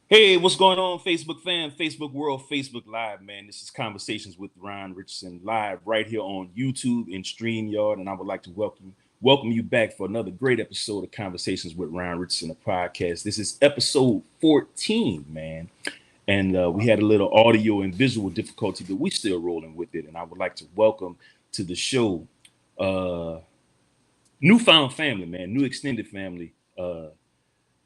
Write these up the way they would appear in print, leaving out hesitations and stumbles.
Hey, what's going on, Facebook fam, Facebook world, Facebook Live, man? This is Conversations with Ron Richardson live right here on YouTube and StreamYard, and I would like to welcome you back for another great episode of Conversations with Ron Richardson, a podcast. This is episode 14, man, and we had a little audio and visual difficulty, but we still rolling with it. And I would like to welcome to the show, newfound family, man, new extended family,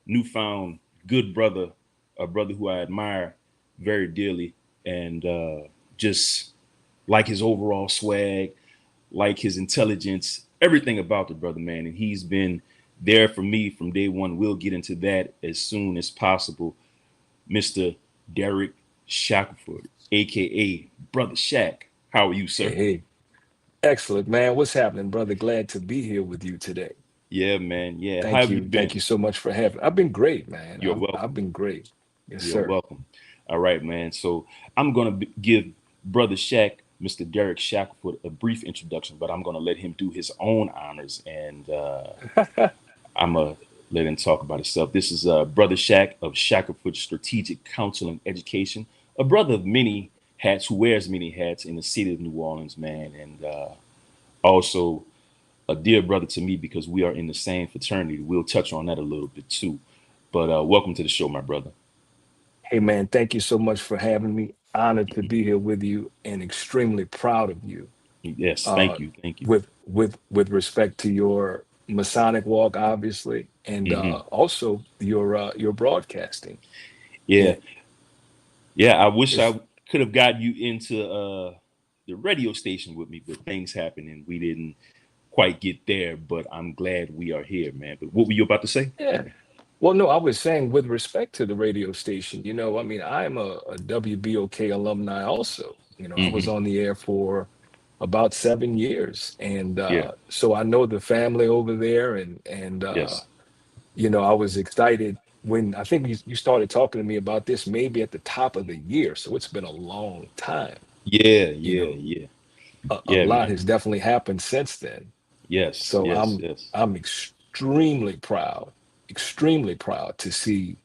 newfound good brother, a brother who I admire very dearly, and just like his overall swag, like his intelligence, everything about the brother, man. And he's been there for me from day one. We'll get into that as soon as possible. Mr. Derek Shackleford, aka Brother Shack. How are you, Hey, sir? hey, excellent, man. What's happening, brother? Glad to be here with you today. Yeah, man. Yeah. How Thank have you you. Thank been? you so much for having. I've been great, man. You're I've welcome. been great. Yes, You're sir. welcome. All right, man. So I'm going to give Brother Shaq, Mr. Derek Shackleford, a brief introduction, but I'm going to let him do his own honors, and I'm going to let him talk about himself. This is Brother Shaq of Shackleford Strategic Counsel and Education, a brother of many hats who wears many hats in the city of New Orleans, man, and also a dear brother to me because we are in the same fraternity. We'll touch on that a little bit too. But welcome to the show, my brother. Hey, man. Thank you so much for having me. Honored to be here with you, and extremely proud of you. Yes, Uh, thank you. Thank you. with respect to your Masonic walk, obviously, and Hmm. also your broadcasting. Yeah, And yeah. I wish it's I could have got you into the radio station with me, but things happened and we didn't quite get there. But I'm glad we are here, man. But what were you about to say? Yeah. Well, no, I was saying with respect to the radio station, I mean, I'm a WBOK alumni also. I was Hmm. on the air for about 7 years. And Yeah. so I know the family over there and Yes. I was excited when I think you started talking to me about this maybe at the top of the year. So it's been a long time. Yeah. You Yeah. know, Yeah. a Yeah, lot man. has definitely happened since then. Yes. So Yes. I'm Yes. I'm extremely proud to see,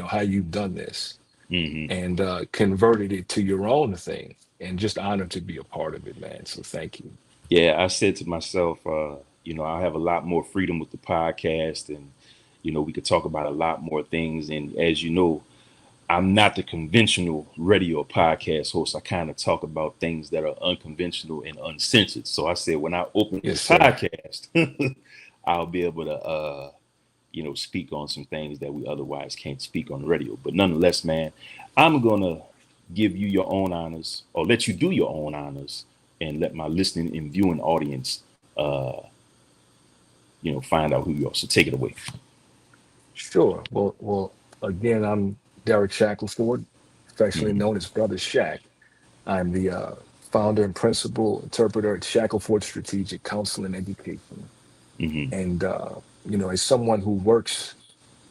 how you've done this Hmm. and converted it to your own thing, and just honored to be a part of it, man. So thank you. Yeah. I said to myself, I have a lot more freedom with the podcast, and we could talk about a lot more things. And as you know, I'm not the conventional radio podcast host. I kind of talk about things that are unconventional and uncensored. So I said, when I open Yes, this sir. podcast, I'll be able to, speak on some things that we otherwise can't speak on the radio. But nonetheless, man, I'm gonna give you your own honors, or let you do your own honors, and let my listening and viewing audience, find out who you are. So take it away. Sure. Well, again, I'm Derek Shackleford, affectionately Hmm. known as Brother Shack. I'm the founder and principal interpreter at Shackleford Strategic Counsel and Education. Hmm. And as someone who works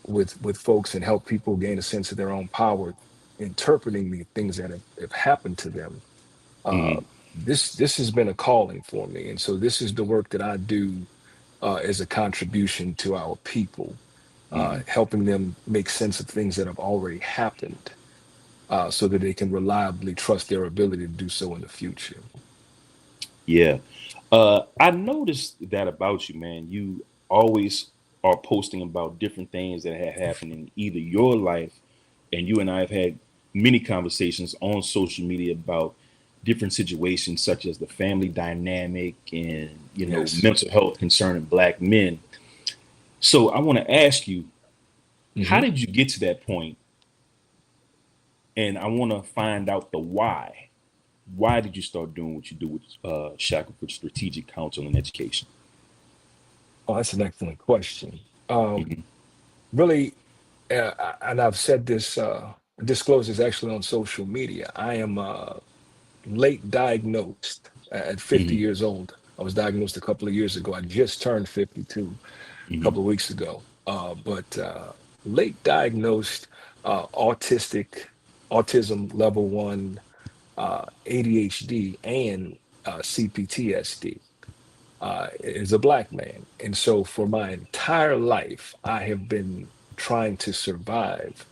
with folks and help people gain a sense of their own power, interpreting the things that have happened to them, uh, Hmm. this has been a calling for me. And so this is the work that I do as a contribution to our people, Hmm. helping them make sense of things that have already happened, so that they can reliably trust their ability to do so in the future. Yeah. I noticed that about you, man. You always are posting about different things that have happened in either your life, and you and I have had many conversations on social media about different situations such as the family dynamic and Yes. mental health concerning black men. So I want to ask you, how Hmm. did you get to that point? And I want to find out the why. Why did you start doing what you do with Shackleford Strategic Counsel and Education? Oh, that's an excellent question. Um, Hmm. really, and I've said this, disclosed this actually on social media. I am late diagnosed at 50 Hmm. years old. I was diagnosed a couple of years ago. I just turned 52 a Hmm. couple of weeks ago. But late diagnosed, autistic, autism level one, ADHD, and CPTSD, as a black man. And so for my entire life, I have been trying to survive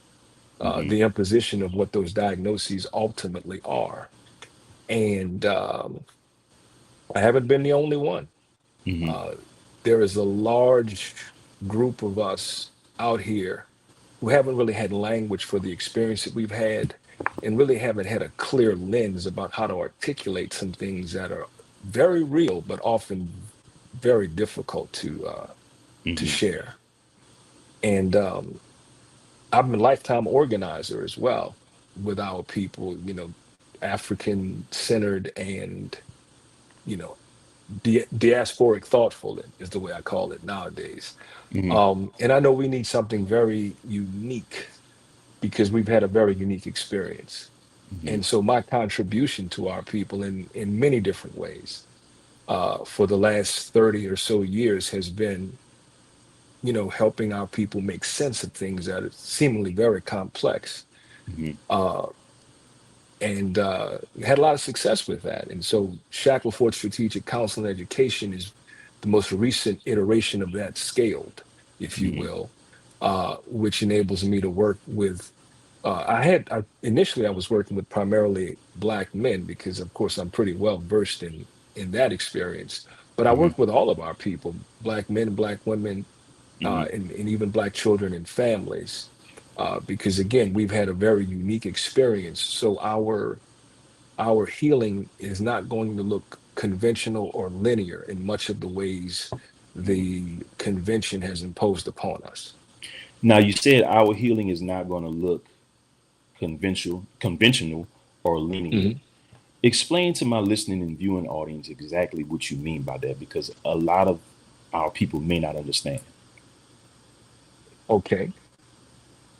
Mm-hmm. the imposition of what those diagnoses ultimately are. And I haven't been the only one. Mm-hmm. Uh, there is a large group of us out here who haven't really had language for the experience that we've had and really haven't had a clear lens about how to articulate some things that are very real, but often very difficult to Mm-hmm. share. And I'm a lifetime organizer as well with our people, African centered and, you know, diasporic thoughtful is the way I call it nowadays. Mm-hmm. And I know we need something very unique because we've had a very unique experience. Mm-hmm. And so my contribution to our people in many different ways for the last 30 or so years has been, helping our people make sense of things that are seemingly very complex. Mm-hmm. Uh, and had a lot of success with that. And so Shackleford Strategic Counsel and Education is the most recent iteration of that scaled, if you Mm-hmm. will, which enables me to work with. Initially I was working with primarily Black men because, of course, I'm pretty well versed in that experience. But I Mm-hmm. work with all of our people, Black men, Black women, Mm-hmm. and even Black children and families, because again, we've had a very unique experience. So our healing is not going to look conventional or linear in much of the ways the convention has imposed upon us. Now you said our healing is not going to look conventional or linear. Mhm. Explain to my listening and viewing audience exactly what you mean by that, because a lot of our people may not understand. Okay.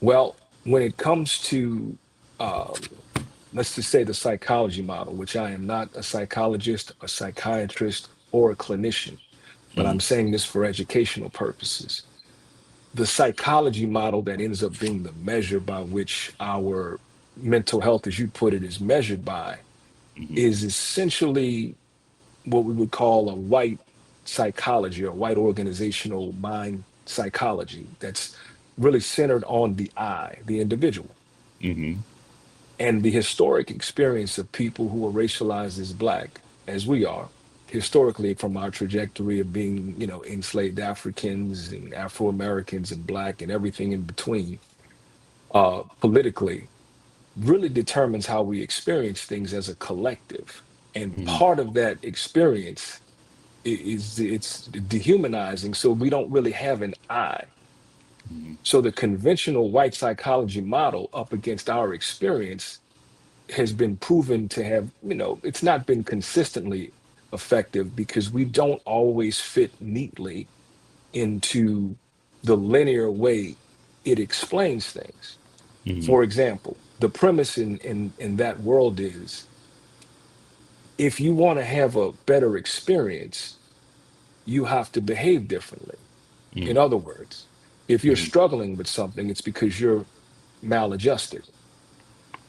Well, when it comes to, um, let's just say the psychology model, which I am not a psychologist, a psychiatrist, or a clinician, but Mm-hmm. I'm saying this for educational purposes. The psychology model that ends up being the measure by which our mental health, as you put it, is measured by, Mm-hmm. is essentially what we would call a white psychology or white organizational mind psychology that's really centered on the I, the individual, Mm-hmm. and the historic experience of people who are racialized as Black, as we are, historically from our trajectory of being, enslaved Africans and Afro Americans and Black and everything in between, politically, really determines how we experience things as a collective. And Mm-hmm. part of that experience is it's dehumanizing, so we don't really have an I. Mm-hmm. So the conventional white psychology model up against our experience has been proven to have, it's not been consistently effective because we don't always fit neatly into the linear way it explains things. Mm-hmm. For example, the premise in that world is if you want to have a better experience, you have to behave differently. In other words, if you're Mm-hmm. struggling with something, it's because you're maladjusted.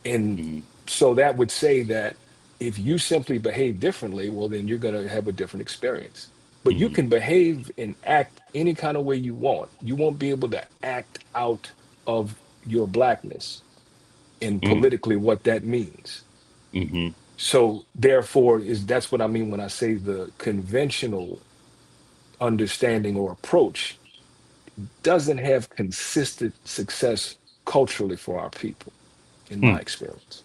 And Mm-hmm. so that would say that if you simply behave differently, well, then you're going to have a different experience. But you Mm-hmm. can behave and act any kind of way you want. You won't be able to act out of your Blackness and politically what that means. Mm-hmm. So therefore, is that's what I mean when I say the conventional understanding or approach doesn't have consistent success culturally for our people, in my experience.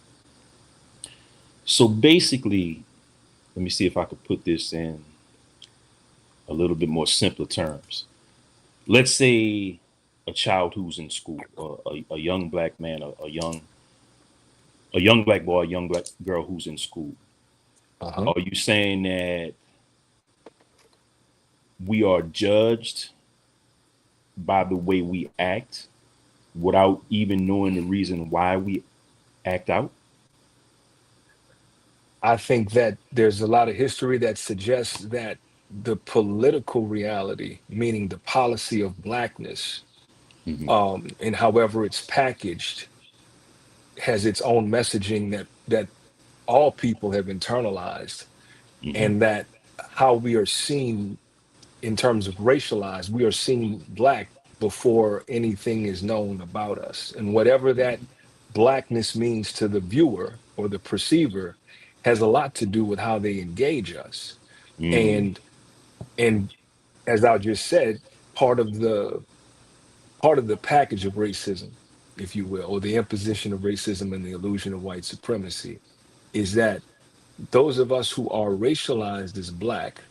So basically, let me see if I could put this in a little bit more simpler terms. Let's say a child who's in school, a young black man, a young black boy, a young black girl who's in school. Uh-huh. Are you saying that we are judged by the way we act without even knowing the reason why we act out? I think that there's a lot of history that suggests that the political reality, meaning the policy of Blackness, Mm-hmm. and however it's packaged, has its own messaging that all people have internalized, Mm-hmm. and that how we are seen in terms of racialized, we are seen Black before anything is known about us. And whatever that blackness means to the viewer or the perceiver has a lot to do with how they engage us. Mm. And and as I just said, part of the part of the package of racism, if you will, or the imposition of racism and the illusion of white supremacy, is that those of us who are racialized as black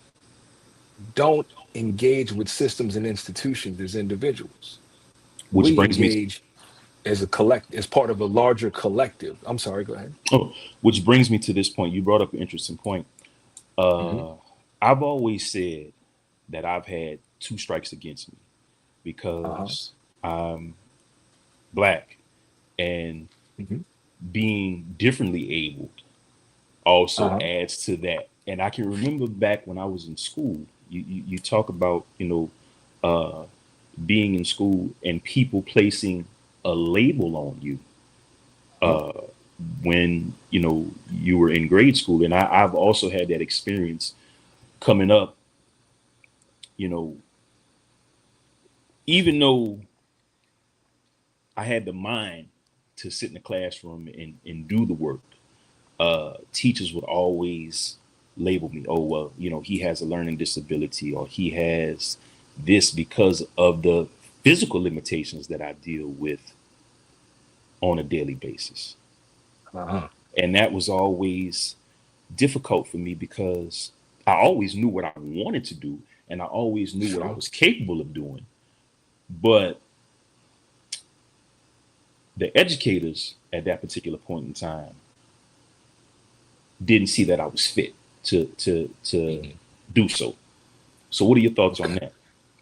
don't engage with systems and institutions as individuals. Which We brings me engage as a as part of a larger collective. I'm sorry, go ahead. oh, which brings me to this point. You brought up an interesting point. Hmm. Uh, I've always said that I've had two strikes against me Uh-huh. because I'm black, and Hmm. being differently abled also Uh-huh. adds to that. And I can remember back when I was in school, you talk about, uh, being in school and people placing a label on you Uh-huh. uh, when, you were in grade school. And I've also had that experience coming up, you know, even though I had the mind to sit in the classroom and do the work, teachers would always label me, oh, well, he has a learning disability, or he has this, because of the physical limitations that I deal with on a daily basis. Uh-huh. And that was always difficult for me because I always knew what I wanted to do, and I always knew what I Sure. was capable of doing. But the educators at that particular point in time didn't see that I was fit to Mhm. do so. So what are your thoughts on Okay. that?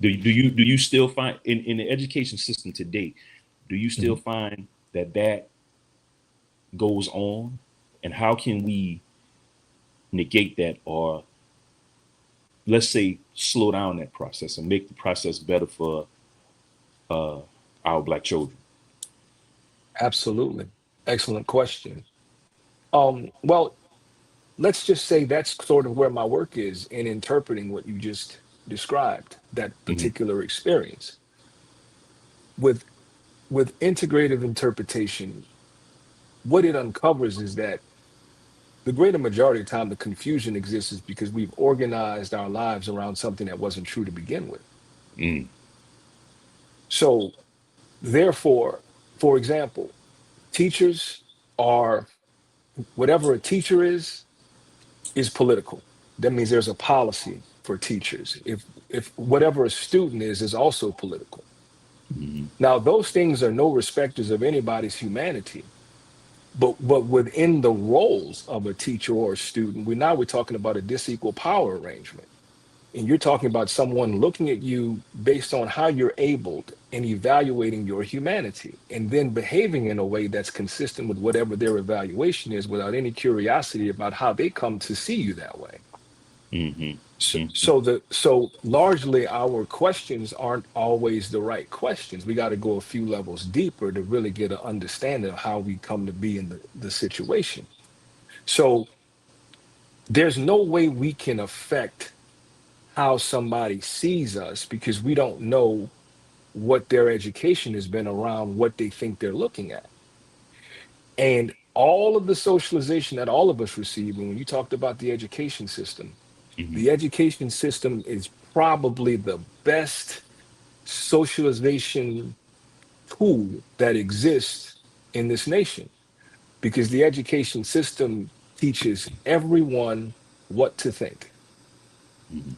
Do you still find in the education system today, do you still Mhm. find that goes on? And how can we negate that, or let's say slow down that process and make the process better for uh, our black children? Absolutely. Excellent question. Well, let's just say that's sort of where my work is in interpreting what you just described, that Hmm. particular experience. With integrative interpretation, what it uncovers is that the greater majority of the time the confusion exists is because we've organized our lives around something that wasn't true to begin with. Mm. So therefore, for example, teachers are whatever a teacher is political. That means there's a policy for teachers. If whatever a student is also political. Hmm. Now, those things are no respecters of anybody's humanity. But within the roles of a teacher or a student, we're talking about a disequal power arrangement. And you're talking about someone looking at you based on how you're abled and evaluating your humanity, and then behaving in a way that's consistent with whatever their evaluation is without any curiosity about how they come to see you that way. Hmm. So, Hmm. so largely our questions aren't always the right questions. We got to go a few levels deeper to really get an understanding of how we come to be in the situation. So there's no way we can affect how somebody sees us because we don't know what their education has been around what they think they're looking at. And all of the socialization that all of us receive, and when you talked about Hmm. the education system is probably the best socialization tool that exists in this nation because the education system teaches everyone what to think. Hmm.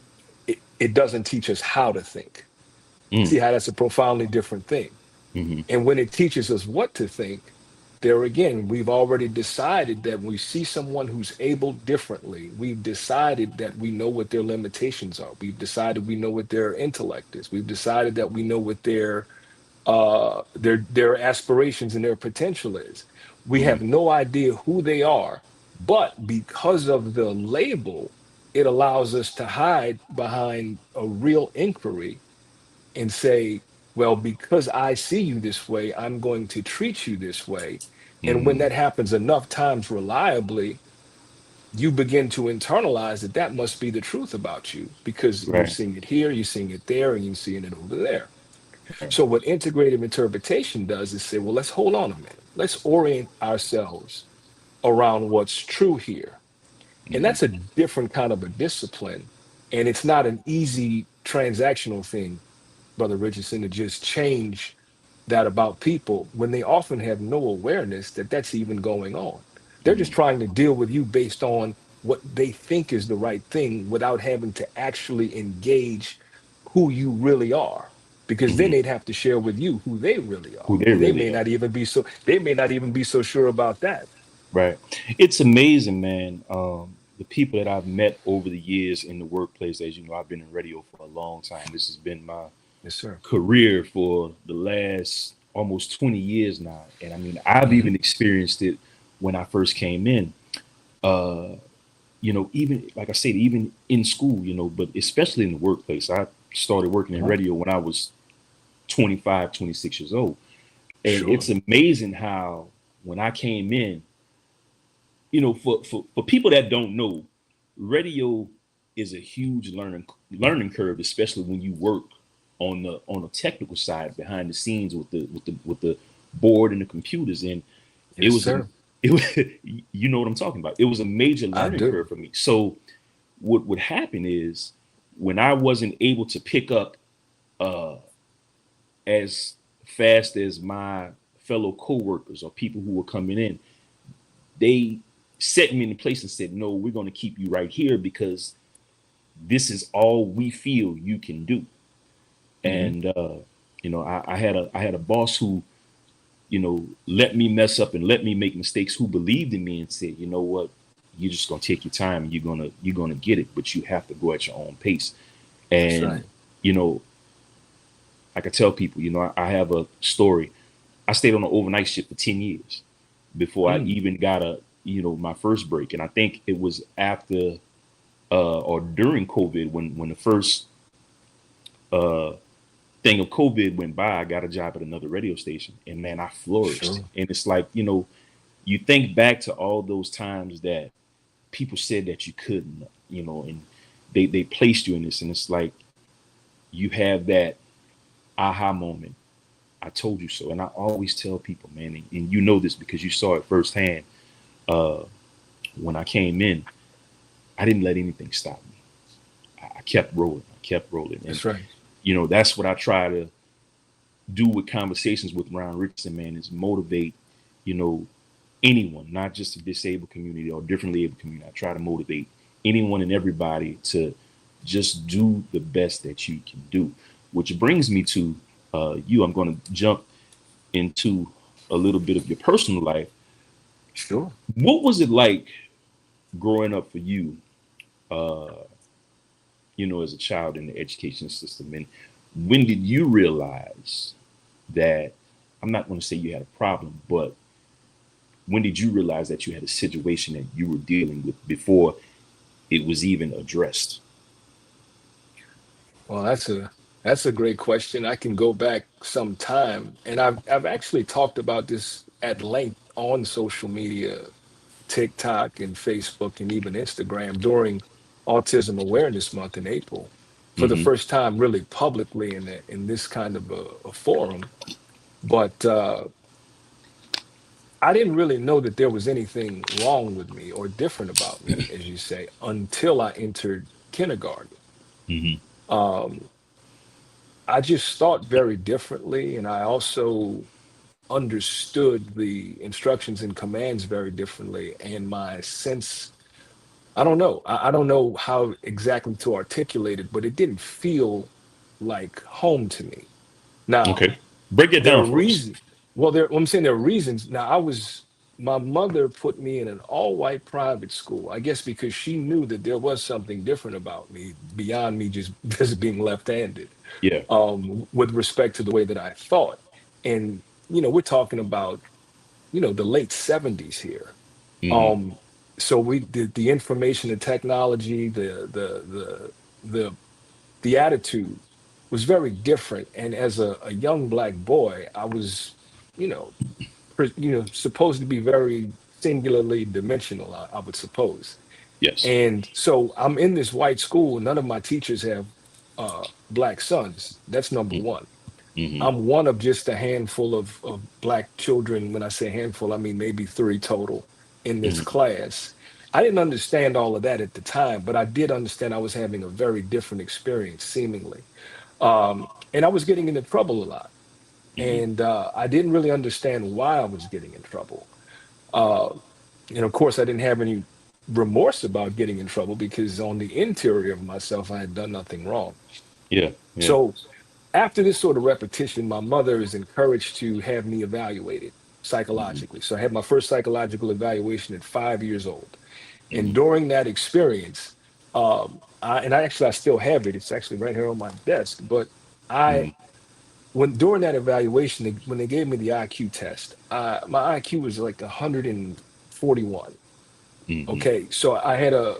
It doesn't teach us how to think. Mm. See how that's a profoundly different thing. Hmm. And when it teaches us what to think, there again, we've already decided that when we see someone who's able differently, we've decided that we know what their limitations are. We've decided we know what their intellect is. We've decided that we know what their aspirations and their potential is. We Hmm. have no idea who they are, but because of the label, it allows us to hide behind a real inquiry and say, well, because I see you this way, I'm going to treat you this way. And when Hmm. that happens enough times reliably, you begin to internalize that that must be the truth about you because you're Right. seeing it here, you're seeing it there, and you're seeing it over there. Right. So, what integrative interpretation does is say, well, let's hold on a minute. let's orient ourselves around what's true here. And that's a Hmm. different kind of a discipline. And it's not an easy transactional thing, Brother Richardson, to just change that about people when they often have no awareness that that's even going on. They're just Hmm. trying to deal with you based on what they think is the right thing without having to actually engage who you really are. Because then Hmm. they'd have to share with you who they really Who are. they And really are. they may not even be so sure about that. Right. It's amazing, man. The people that I've met over the years in the workplace, as you know, I've been in radio for a long time. This has been my Yes, sir. career for the last almost 20 years now. And I mean, I've Hmm. even experienced it when I first came in. Uh, even like I said, even in school, but especially in the workplace. I started working in Uh-huh. radio when I was 25, 26 years old. And Sure. it's amazing how when I came in, for people that don't know, radio is a huge learning curve, especially when you work on a technical side behind the scenes with the board and the computers. And it Yes, was a sir. it was you know what I'm talking about. It was a major I learning do. curve for me. So what would happen is when I wasn't able to pick up uh, as fast as my fellow coworkers or people who were coming in, they set me in place and said, "No, we're going to keep you right here because this is all we feel you can do." Hmm. And I had a boss who let me mess up and let me make mistakes, who believed in me and said, "You know what? You're just gonna take your time and you're gonna get it, but you have to go at your own pace." That's And right. you know, I could tell people, I have a story. I stayed on an overnight shift for 10 years before I Mm. even got my first break. And I think it was after or during COVID when the first uh, thing of COVID went by. I got a job at another radio station, and man, I flourished. Sure. And it's like you think back to all those times that people said that you couldn't, and they placed you in this, and it's like you have that aha moment. I told you so. And I always tell people, man, and you know this because you saw it firsthand. Uh, when I came in, I didn't let anything stop me. I kept rolling. I kept rolling. And, That's right. that's what I try to do with conversations with Ron Richardson, man, is motivate, you know, anyone, not just the disabled community or differently able community. I try to motivate anyone and everybody to just do the best that you can do. Which brings me to you. I'm going to jump into a little bit of your personal life. Sure. What was it like growing up for you, uh, as a child in the education system? And when did you realize that, I'm not going to say you had a problem, but when did you realize that you had a situation that you were dealing with before it was even addressed? Well, that's a great question. I can go back some time, and I've actually talked about this at length on social media, TikTok and Facebook and even Instagram during Autism Awareness Month in April, for the Hmm. first time, really publicly in this kind of a forum. But I didn't really know that there was anything wrong with me or different about me, as you say, until I entered kindergarten. Hmm. Um, I just thought very differently, and I also understood the instructions and commands very differently. And my sense, I don't know, I don't know how exactly to articulate it, but it didn't feel like home to me. Now, Okay. Break it there down are for us. reasons. I'm saying there are reasons. Now, my mother put me in an all-white private school, I guess because she knew that there was something different about me beyond me just, just being left-handed, Yeah. with respect to the way that I thought. And, we're talking about, the late 70s here. Hmm. Um, so the information, the technology, the attitude was very different. And as a young black boy, I was, you know, supposed to be very singularly dimensional, I would suppose. Yes. And so I'm in this white school. None of my teachers have black sons. That's number one. Mm-hmm. I'm one of just a handful of Black children. When I say handful, I mean maybe three total in this Mm-hmm. class. I didn't understand all of that at the time, but I did understand I was having a very different experience, seemingly. And I was getting into trouble a lot. Mm-hmm. And I didn't really understand why I was getting in trouble. Uh, and of course, I didn't have any remorse about getting in trouble because on the interior of myself, I had done nothing wrong. Yeah. Yeah. So after this sort of repetition, my mother is encouraged to have me evaluated Mm-hmm. psychologically. So I had my first psychological evaluation at 5 years old. And Mm-hmm. during that experience, I still have it. It's actually right here on my desk. But I, Mm-hmm. when during that evaluation, when they gave me the IQ test, my IQ was like 141. Mm-hmm. Okay, so I had a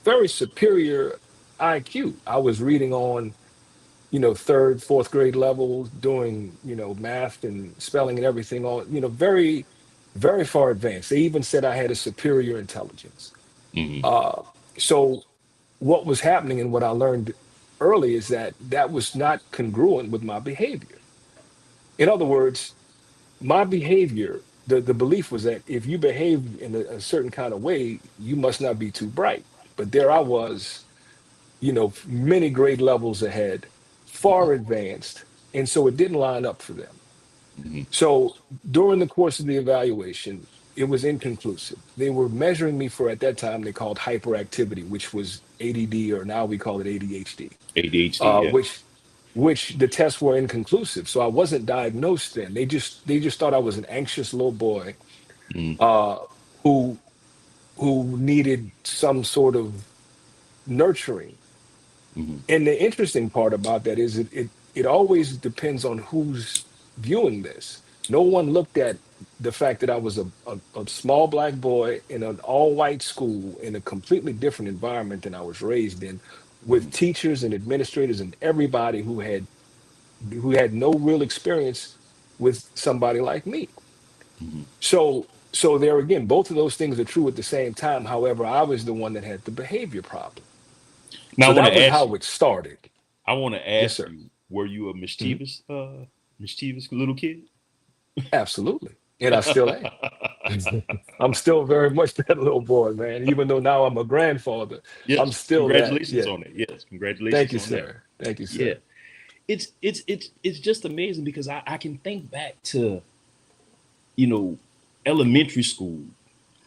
very superior IQ. I was reading on third, fourth grade levels, doing, math and spelling and everything on, very, very far advanced. They even said I had a superior intelligence. Mm-hmm. Uh, so what was happening and what I learned early is that that was not congruent with my behavior. In other words, my behavior, the belief was that if you behave in a certain kind of way, you must not be too bright. But there I was, many grade levels ahead, far advanced. And so it didn't line up for them. Mm-hmm. So during the course of the evaluation, it was inconclusive. They were measuring me for, at that time, they called hyperactivity, which was ADD, or now we call it ADHD, ADHD. uh, Yeah. which which the tests were inconclusive. So I wasn't diagnosed then. They just thought I was an anxious little boy Mm-hmm. uh, who who needed some sort of nurturing. Mm-hmm. And the interesting part about that is it always depends on who's viewing this. No one looked at the fact that I was a small Black boy in an all white school in a completely different environment than I was raised in, with teachers and administrators and everybody who had no real experience with somebody like me. Mm-hmm. So there again, both of those things are true at the same time. However, I was the one that had the behavior problem. Now I So want that to was ask how you. it started. I want to Yes, ask sir. you. Were you a Mhm. mischievous little kid? Absolutely. And I still am. I'm still very much that little boy, man. Even though now I'm a grandfather, I'm Yes. still that. Congratulations Yeah. on it. Yes. Thank Congratulations you, on that. sir. Thank you, Yeah. sir. It's just amazing because I can think back to you know elementary school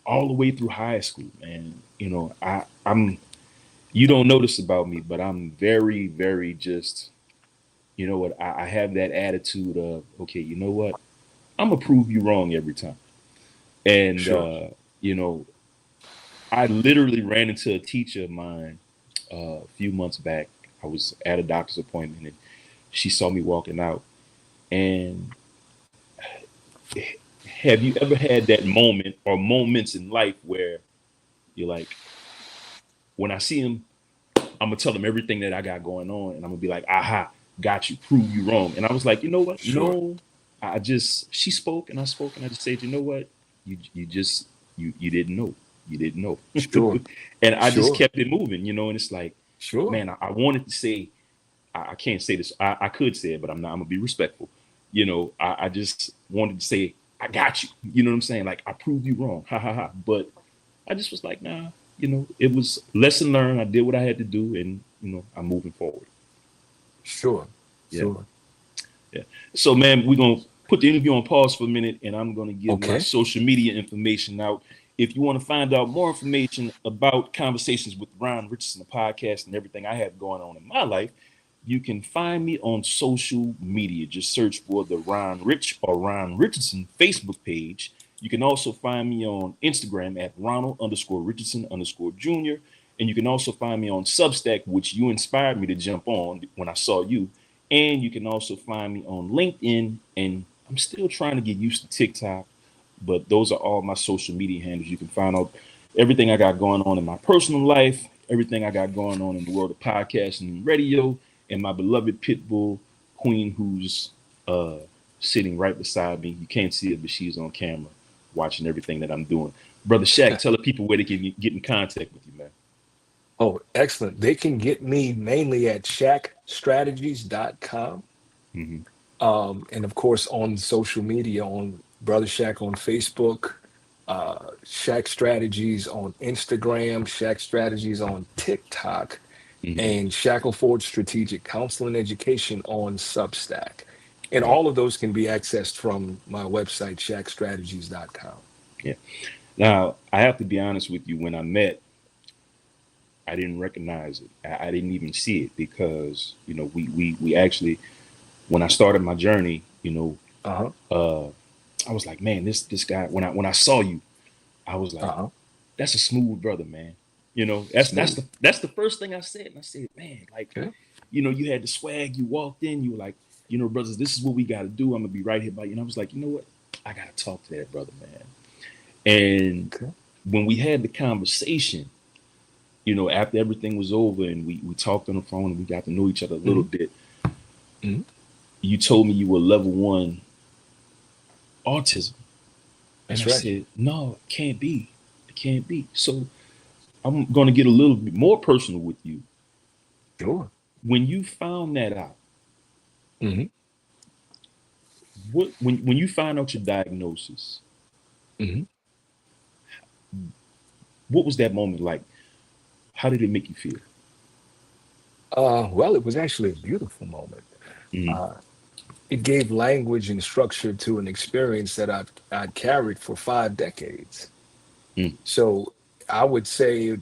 all the way through high school, and I'm you don't notice about me, but I'm very very just what I have that attitude of okay, you know what, I'm gonna prove you wrong every time. And Sure. you know, I literally ran into a teacher of mine a few months back. I was at a doctor's appointment, and she saw me walking out. And have you ever had that moment or moments in life where you're like, when I see him, I'm gonna tell him everything that I got going on, and I'm gonna be like, aha, got you, prove you wrong. And I was like, you know what? Sure. No, I just she spoke and I spoke and I just said, you know what? You just you didn't know. You didn't know. Sure. And I just Sure. kept it moving, and it's like, Sure. man, I wanted to say, I can't say this. I could say it, but I'm not. I'm gonna be respectful. I just wanted to say, I got you. You know what I'm saying? Like I proved you wrong. Ha ha ha. But I just was like, nah. It was lesson learned. I did what I had to do, and I'm moving forward. Sure. Yeah, Sure. yeah. So, man, we're gonna put the interview on pause for a minute, and I'm gonna give my Okay. social media information out. If you want to find out more information about conversations with Ron Richardson, the podcast, and everything I have going on in my life, you can find me on social media. Just search for the Ron Rich or Ron Richardson Facebook page. You can also find me on Instagram at Ronald_Richardson_Jr. And you can also find me on Substack, which you inspired me to jump on when I saw you. And you can also find me on LinkedIn. And I'm still trying to get used to TikTok, but those are all my social media handles. You can find out everything I got going on in my personal life, everything I got going on in the world of podcasting and radio, and my beloved pit bull queen, who's uh, sitting right beside me. You can't see it, but she's on camera watching everything that I'm doing. Brother Shaq, tell the people where they can get in contact with you, man. Oh, excellent. They can get me mainly at shackstrategies.com. Mm-hmm. And of course on social media, on Brother Shack on Facebook, Shack Strategies on Instagram, Shack Strategies on TikTok, Mm-hmm. and Shackleford Strategic Counsel and Education on Substack. And Right. all of those can be accessed from my website, shackstrategies.com. Yeah. Now, I have to be honest with you. When I met, I didn't recognize it. I didn't even see it because we actually, when I started my journey, Uh-huh. uh, I was like, man, this guy. When I saw you, I was like, Uh-huh. that's a smooth brother, man. That's Smooth. the first thing I said. And I said, man, like, Okay. you had the swag. You walked in. You were like, brothers, this is what we got to do. I'm gonna be right here by you. And I was like, you know what? I gotta talk to that brother, man. And Okay. when we had the conversation, after everything was over and we talked on the phone and we got to know each other a little Hmm. bit, Hmm. you told me you were level one autism. And I That's right. said, no, it can't be. It can't be. So I'm going to get a little bit more personal with you. Sure. When you found that out, Hmm. when you find out your diagnosis, Hmm. what was that moment like? How did it make you feel? Well, it was actually a beautiful moment. Mm, Uh, it gave language and structure to an experience that I'd carried for 5 decades. mm, So I would say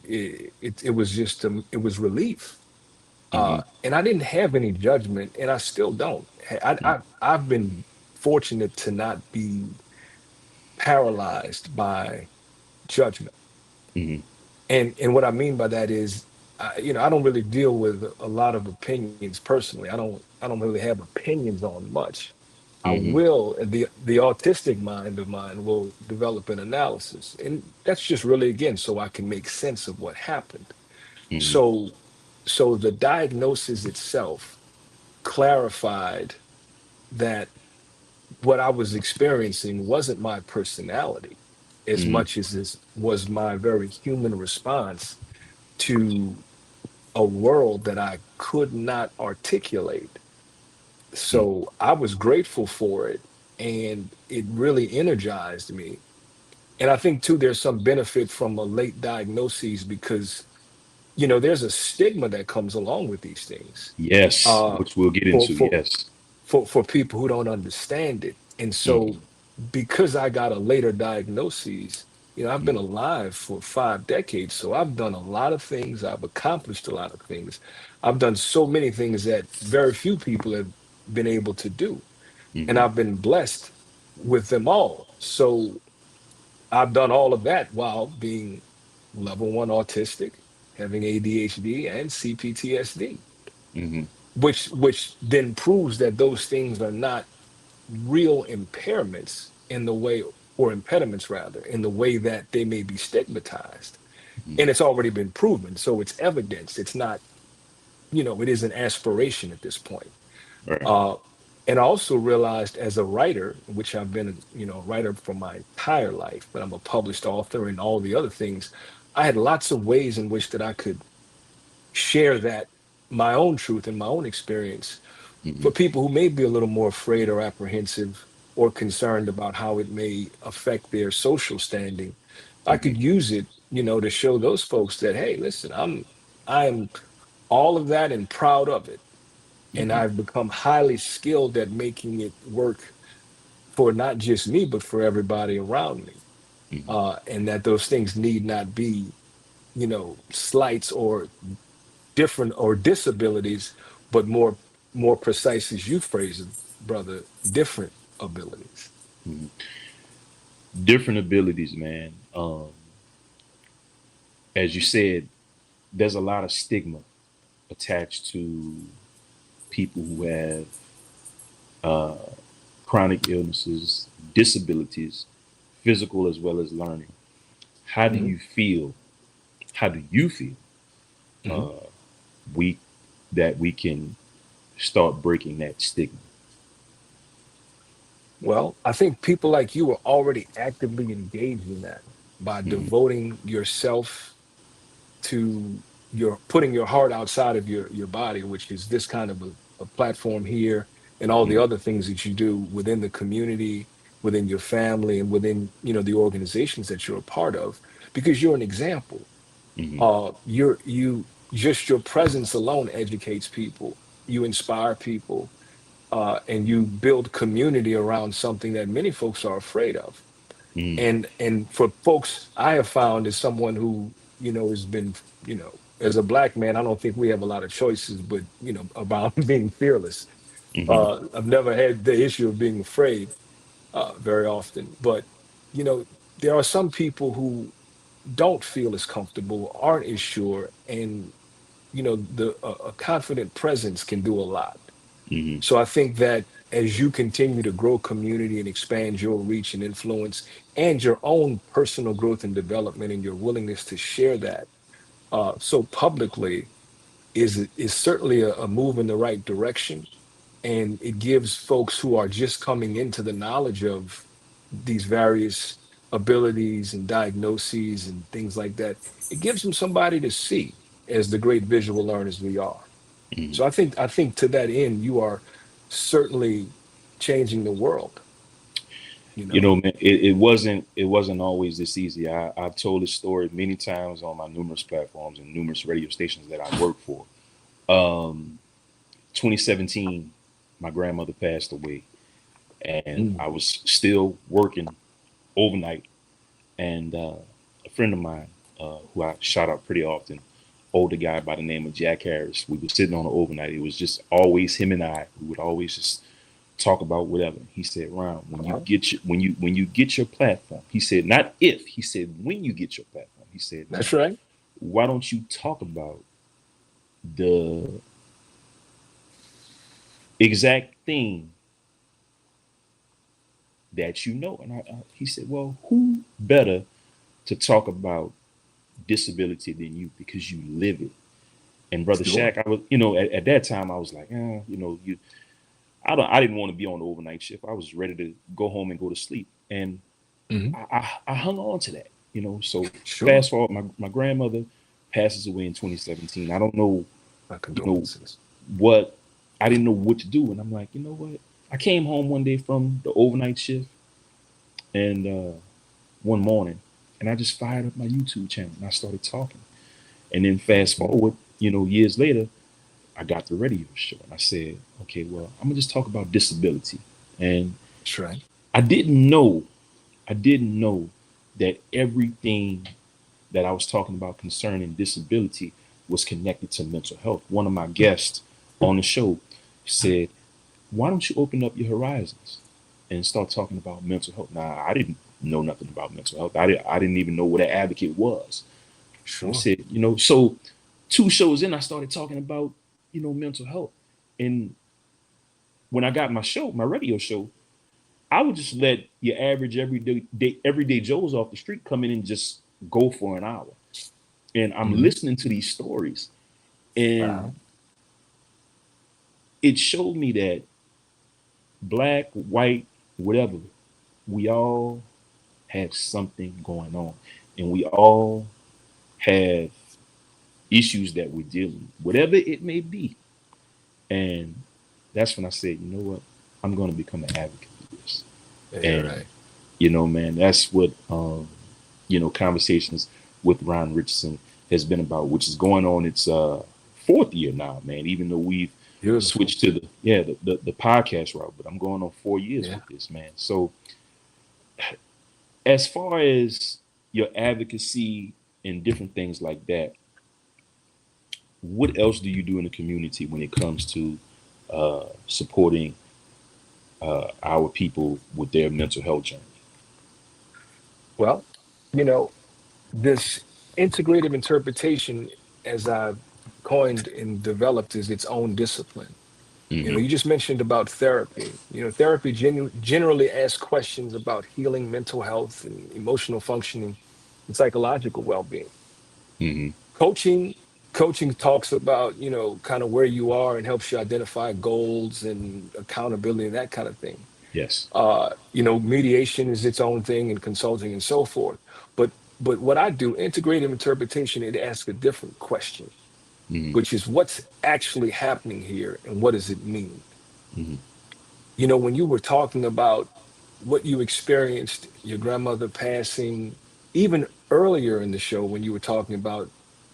it was just it was relief. mm, And I didn't have any judgment, and I still don't. mm, I've been fortunate to not be paralyzed by judgment. mm, And what I mean by that is, I don't really deal with a lot of opinions personally. I don't really have opinions on much. I mm, will the autistic mind of mine will develop an analysis, and that's just really again so I can make sense of what happened. mm, So the diagnosis itself clarified that what I was experiencing wasn't my personality as mm, much as this was my very human response to a world that I could not articulate. mm, So I was grateful for it, and it really energized me. And I think too, there's some benefit from a late diagnosis because there's a stigma that comes along with these things. yes, Uh, which we'll get for into. for Yes. for people who don't understand it. And Mm, so because I got a later diagnosis, I've mm, been alive for 5 decades. So I've done a lot of things. I've accomplished a lot of things. I've done so many things that very few people have been able to do. And mm, I've been blessed with them all. So I've done all of that while being level one autistic, having ADHD and CPTSD, mm, which then proves that those things are not real impairments in the way, or impediments rather, in the way that they may be stigmatized. mm, And it's already been proven. So it's evidence. It's not, it is an aspiration at this point. right. Uh, and I also realized as a writer, which I've been, a writer for my entire life, but I'm a published author and all the other things. I had lots of ways in which that I could share that my own truth and my own experience for Mm, people who may be a little more afraid or apprehensive or concerned about how it may affect their social standing. I mm, could use it, to show those folks that, hey, listen, I'm all of that and proud of it. And mm, I've become highly skilled at making it work for not just me, but for everybody around me. mm. And that those things need not be, slights or different or disabilities, but more precise as you phrase it, brother, different abilities. Different abilities, man. As you said, there's a lot of stigma attached to people who have chronic illnesses, disabilities, physical as well as learning. How do Hmm. you feel? How do you feel Hmm. we that we can start breaking that stigma? Well, I think people like you are already actively engaged in that by Mm, devoting yourself to your putting your heart outside of your body, which is this kind of a platform here, and all the other things that you do within the community, within your family, and within, the organizations that you're a part of, because you're an example. Hmm. You just your presence alone educates people. You inspire people, and you build community around something that many folks are afraid of. Hmm. And for folks, I have found, as someone who, has been, as a black man, I don't think we have a lot of choices, but about being fearless. Hmm. I've never had the issue of being afraid, very often, but there are some people who don't feel as comfortable, aren't as sure, and the a confident presence can do a lot. Hmm. So I think that as you continue to grow community and expand your reach and influence and your own personal growth and development and your willingness to share that, so publicly, is certainly a move in the right direction. And it gives folks who are just coming into the knowledge of these various abilities and diagnoses and things like that, it gives them somebody to see, as the great visual learners we are. Hmm. So I think to that end, you are certainly changing the world, you You know. know, man, it wasn't always this easy. I've told this story many times on my numerous platforms and numerous radio stations that I work for. Um, 2017, my grandmother passed away, and Mm. I was still working overnight. And a friend of mine, who I shout out pretty often, older guy by the name of Jack Harris, we were sitting on the overnight. It was just always him and I. We would always just talk about whatever. He said, "Ron, Uh-huh. when you get your platform," he said, not if, he said, when you get your platform, he said, "Man, That's right. why don't you talk about the exact thing that you know?" And he said, "Well, who better to talk about disability than you, because you live it?" And brother Sure. Shaq, I was, at that time, I was like, I didn't want to be on the overnight shift. I was ready to go home and go to sleep, and Hmm. I hung on to that. So Sure. fast forward, my grandmother passes away in 2017. I don't know, My you know, condolences. what I didn't know what to do, and I'm like, you know what? I came home one day from the overnight shift, and one morning, and I just fired up my YouTube channel and I started talking. And then fast Hmm. forward, years later, I got the radio show, and I said, okay, well, I'm gonna just talk about disability. And That's right. I didn't know, I didn't know that everything that I was talking about concerning disability was connected to mental health. One of my guests on the show said, "Why don't you open up your horizons and start talking about mental health?" Now, I didn't know nothing about mental health. I didn't even know what an advocate was. I Sure. said, so 2 shows in, I started talking about, mental health. And when I got my radio show, I would just let your average everyday Joes off the street come in and just go for an hour. And I'm Hmm. listening to these stories, and Uh-huh. it showed me that black, white, whatever, we all have something going on, and we all have issues that we're dealing with, whatever it may be. And that's when I said, you know what, I'm going to become an advocate for this. Yeah, And right. man, that's what conversations with Ron Richardson has been about, which is going on its fourth year now, man. Even though we've Beautiful. switched to the podcast route, but I'm going on 4 years Yeah. with this, man. So as far as your advocacy and different things like that, what else do you do in the community when it comes to supporting our people with their mental health journey? Well, you know, this integrative interpretation, as I've coined and developed, is its own discipline. Hmm. You just mentioned about therapy. Therapy generally asks questions about healing, mental health, and emotional functioning, and psychological well-being. Hmm. Coaching, coaching talks about, kind of where you are and helps you identify goals and accountability and that kind of thing. Yes. Mediation is its own thing, and consulting and so forth. But what I do, integrative interpretation, it asks a different question, Hmm. which is what's actually happening here and what does it mean? Hmm. When you were talking about what you experienced, your grandmother passing, even earlier in the show when you were talking about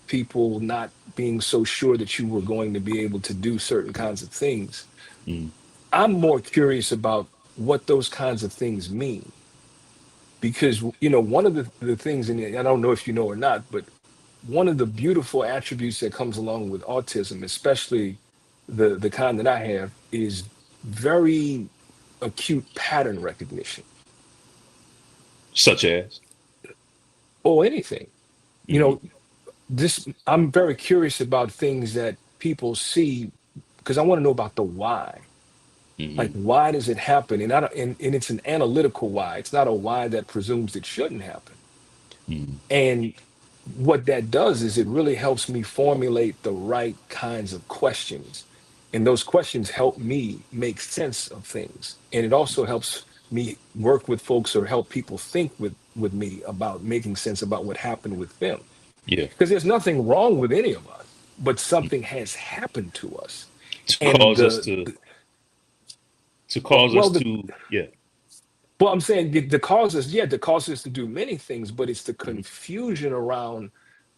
people not being so sure that you were going to be able to do certain kinds of things, Mm, I'm more curious about what those kinds of things mean. Because, one of the things, and I don't know if you know or not, but one of the beautiful attributes that comes along with autism, especially the kind that I have, is very acute pattern recognition such as. or anything. You Mm-hmm, know, this I'm very curious about things that people see because I want to know about the why. Like, mm-hmm, why does it happen? And I don't, and it's an analytical why. It's not a why that presumes it shouldn't happen. mm-hmm, And what that does is it really helps me formulate the right kinds of questions. And those questions help me make sense of things. And it also helps me work with folks or help people think with me about making sense about what happened with them. yeah. Because there's nothing wrong with any of us, but something has happened to us. To And cause us to cause well, us to, yeah. I'm saying the causes, yeah, the causes to do many things, but it's the Mm-hmm, confusion around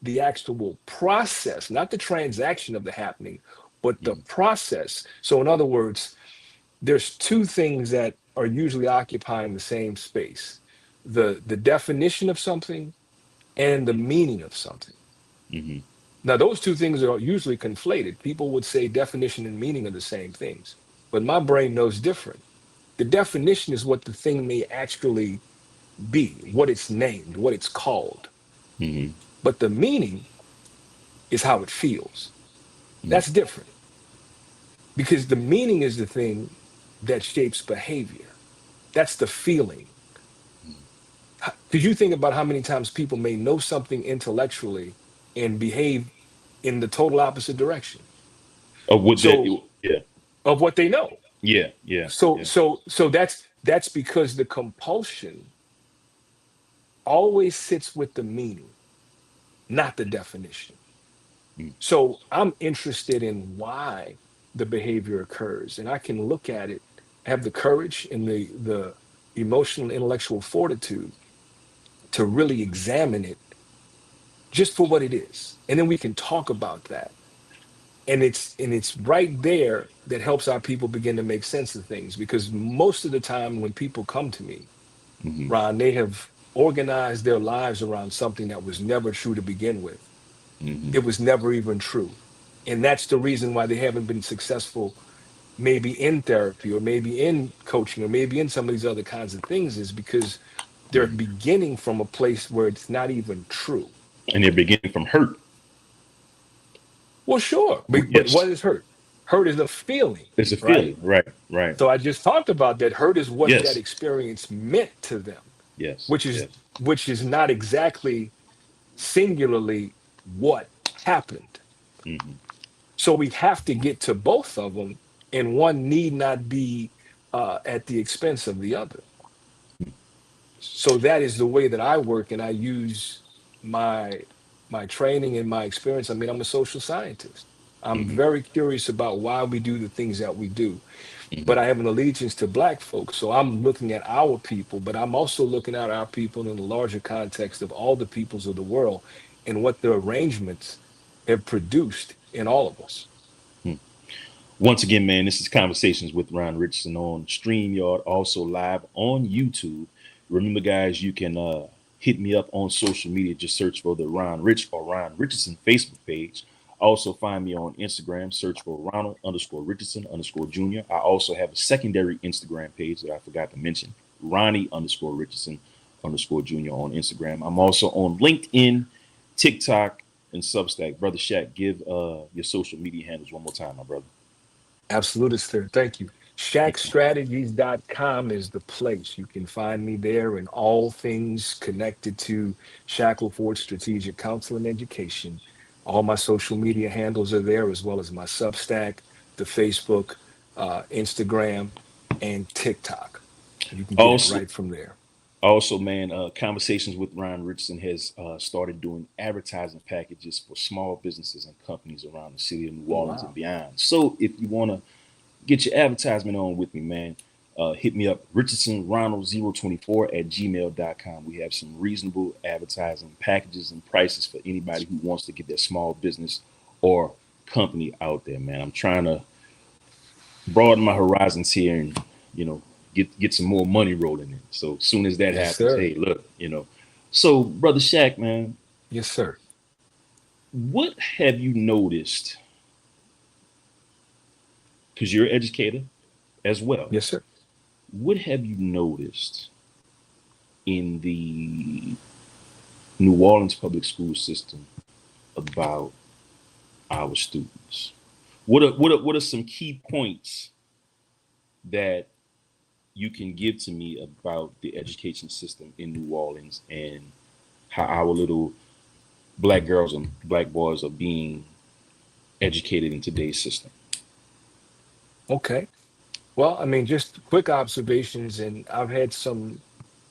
the actual process, not the transaction of the happening, but the mm-hmm, process. So, in other words, there's two things that are usually occupying the same space: the definition of something and the meaning of something. mm-hmm, Now, those two things are usually conflated. People would say definition and meaning are the same things, but my brain knows different. The definition is what the thing may actually be, what it's named, what it's called. mm-hmm, But the meaning is how it feels. mm-hmm. That's different because the meaning is the thing that shapes behavior. That's the feeling. Because you think about how many times people may know something intellectually and behave in the total opposite direction. Of what that, So yeah, of what they know. yeah, yeah, So yeah. that's because the compulsion always sits with the meaning, not the definition. Mm, So I'm interested in why the behavior occurs, and I can look at it, have the courage and the emotional and intellectual fortitude to really examine it just for what it is. And then we can talk about that. And it's right there that helps our people begin to make sense of things because most of the time when people come to me, mm-hmm, Ron, they have organized their lives around something that was never true to begin with. mm-hmm, It was never even true. And that's the reason why they haven't been successful, maybe in therapy or maybe in coaching or maybe in some of these other kinds of things, is because they're mm-hmm. beginning from a place where it's not even true. And they're beginning from hurt. Well, sure. But Yes, what is hurt? Hurt is a feeling, it's a right? feeling. Right, right. So I just talked about that. Hurt is what that Yes, experience meant to them, yes, which is yes. which is not exactly singularly what happened. Mm-hmm, So we have to get to both of them, and one need not be at the expense of the other. So that is the way that I work, and I use my my training and my experience. I mean, I'm a social scientist. I'm mm-hmm, very curious about why we do the things that we do, mm-hmm, but I have an allegiance to Black folks. So I'm looking at our people, but I'm also looking at our people in the larger context of all the peoples of the world and what the arrangements have produced in all of us. mm. Once again, man, this is Conversations with Ron Richardson on StreamYard, also live on YouTube. Remember, guys, you can hit me up on social media. Just search for the Ron Rich or Ron Richardson Facebook page. Also, find me on Instagram. Search for Ronald underscore Richardson underscore Jr. I also have a secondary Instagram page that I forgot to mention, Ronnie underscore Richardson underscore Jr. on Instagram. I'm also on LinkedIn, TikTok, and Substack. Brother Shaq, give your social media handles one more time, my brother. Absolutely, sir. Thank you. Shackstrategies.com is the place. You can find me there and all things connected to Shackleford Strategic Counsel and Education. All my social media handles are there, as well as my Substack, the Facebook, Instagram, and TikTok. You can get it Also, right from there. man, Conversations with Ron Richardson has started doing advertising packages for small businesses and companies around the city of New Oh, Orleans and wow. beyond. So if you want to get your advertisement on with me, man, Hit me up, richardsonronald024 at gmail.com. We have some reasonable advertising packages and prices for anybody who wants to get their small business or company out there, man. I'm trying to broaden my horizons here and, you know, get some more money rolling in. So as soon as that Yes, happens, sir. hey, look, you know. So, Brother Shaq, man, Yes, sir. what have you noticed? Because you're an educator as well. Yes, sir. What have you noticed in the New Orleans public school system about our students? What are some key points that you can give to me about the education system in New Orleans and how our little black girls and black boys are being educated in today's system? Okay. Well, I mean, just quick observations, and I've had some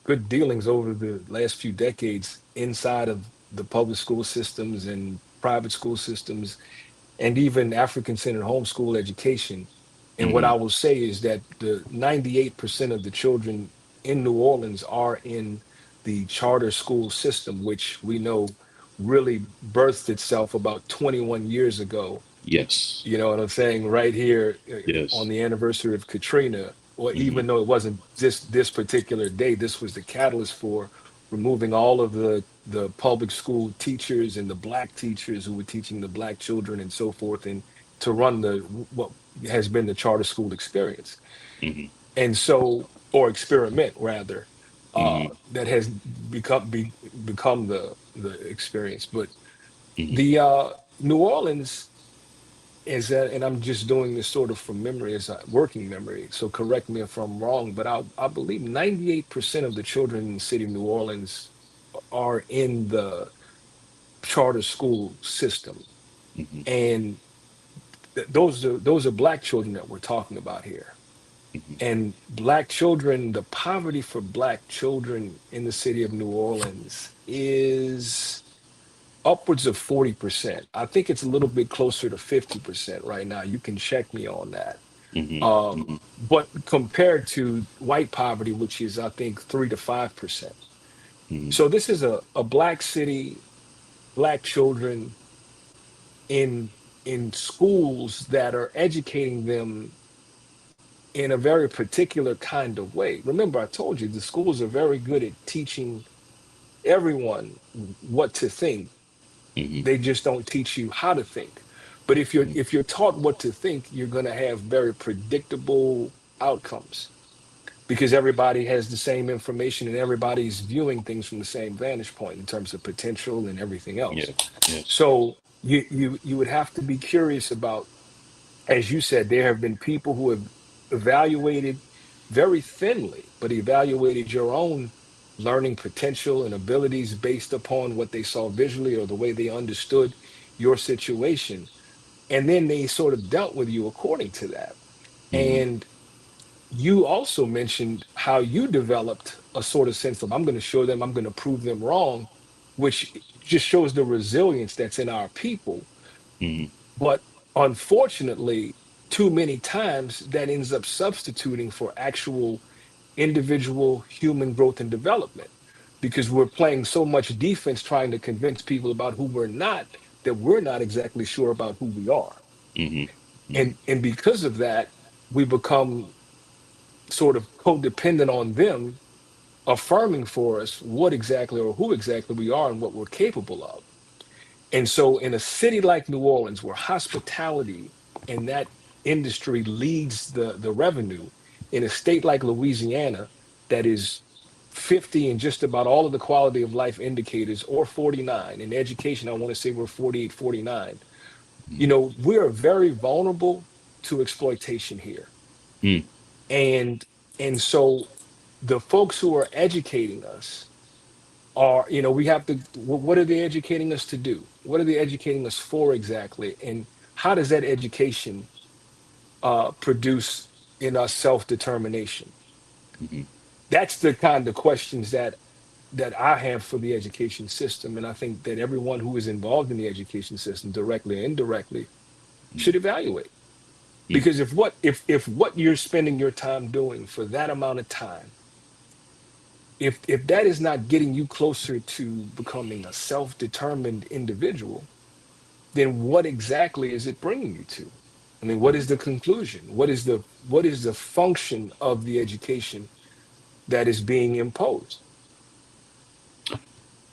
good dealings over the last few decades inside of the public school systems and private school systems, and even African centered homeschool education. And what Mm-hmm. I will say is that the 98% of the children in New Orleans are in the charter school system, which we know really birthed itself about 21 years ago. Yes. You know what I'm saying? Right here on Yes. the anniversary of Katrina, or Mm-hmm. even though it wasn't just this particular day, this was the catalyst for removing all of the public school teachers and the black teachers who were teaching the black children and so forth, and to run the what has been the charter school experience. Mm-hmm. And so, or experiment rather, Mm-hmm. that has become the experience. But Mm-hmm. the New Orleans is that, and I'm just doing this sort of from memory as a working memory, so correct me if I'm wrong, but I believe 98% of the children in the city of New Orleans are in the charter school system. Mm-hmm. And those are black children that we're talking about here. Mm-hmm. And black children, the poverty for black children in the city of New Orleans is upwards of 40%. I think it's a little bit closer to 50% right now. You can check me on that. Mm-hmm. But compared to white poverty, which is, I think, 3 to 5%. Mm-hmm. So this is a black city, black children in schools that are educating them in a very particular kind of way. Remember, I told you the schools are very good at teaching everyone what to think. Mm-hmm. They just don't teach you how to think. But Mm-hmm. if you're taught what to think, you're going to have very predictable outcomes because everybody has the same information and everybody's viewing things from the same vantage point in terms of potential and everything Yes. else. Yes. So you would have to be curious about, as you said, there have been people who have evaluated very thinly, but evaluated your own learning potential and abilities based upon what they saw visually or the way they understood your situation. And then they sort of dealt with you according to that. Mm-hmm. And you also mentioned how you developed a sort of sense of, I'm going to show them, I'm going to prove them wrong, which just shows the resilience that's in our people. Mm-hmm. But unfortunately, too many times that ends up substituting for actual individual human growth and development because we're playing so much defense trying to convince people about who we're not that we're not exactly sure about who we are. Mm-hmm. Mm-hmm. And because of that, we become sort of codependent on them affirming for us what exactly or who exactly we are and what we're capable of. And so, in a city like New Orleans, where hospitality in that industry leads the revenue, in a state like Louisiana, that is 50 in just about all of the quality of life indicators, or 49 in education, I want to say we're 48, 49. You know, we're very vulnerable to exploitation here. Mm-hmm. And so the folks who are educating us are, you know, we have to, what are they educating us to do? What are they educating us for exactly? And how does that education produce in us self-determination? Mm-hmm. That's the kind of questions that I have for the education system. And I think that everyone who is involved in the education system, directly or indirectly, should evaluate. Mm. Because if what you're spending your time doing for that amount of time, if that is not getting you closer to becoming a self-determined individual, then what exactly is it bringing you to? I mean, what is the conclusion? What is the function of the education that is being imposed?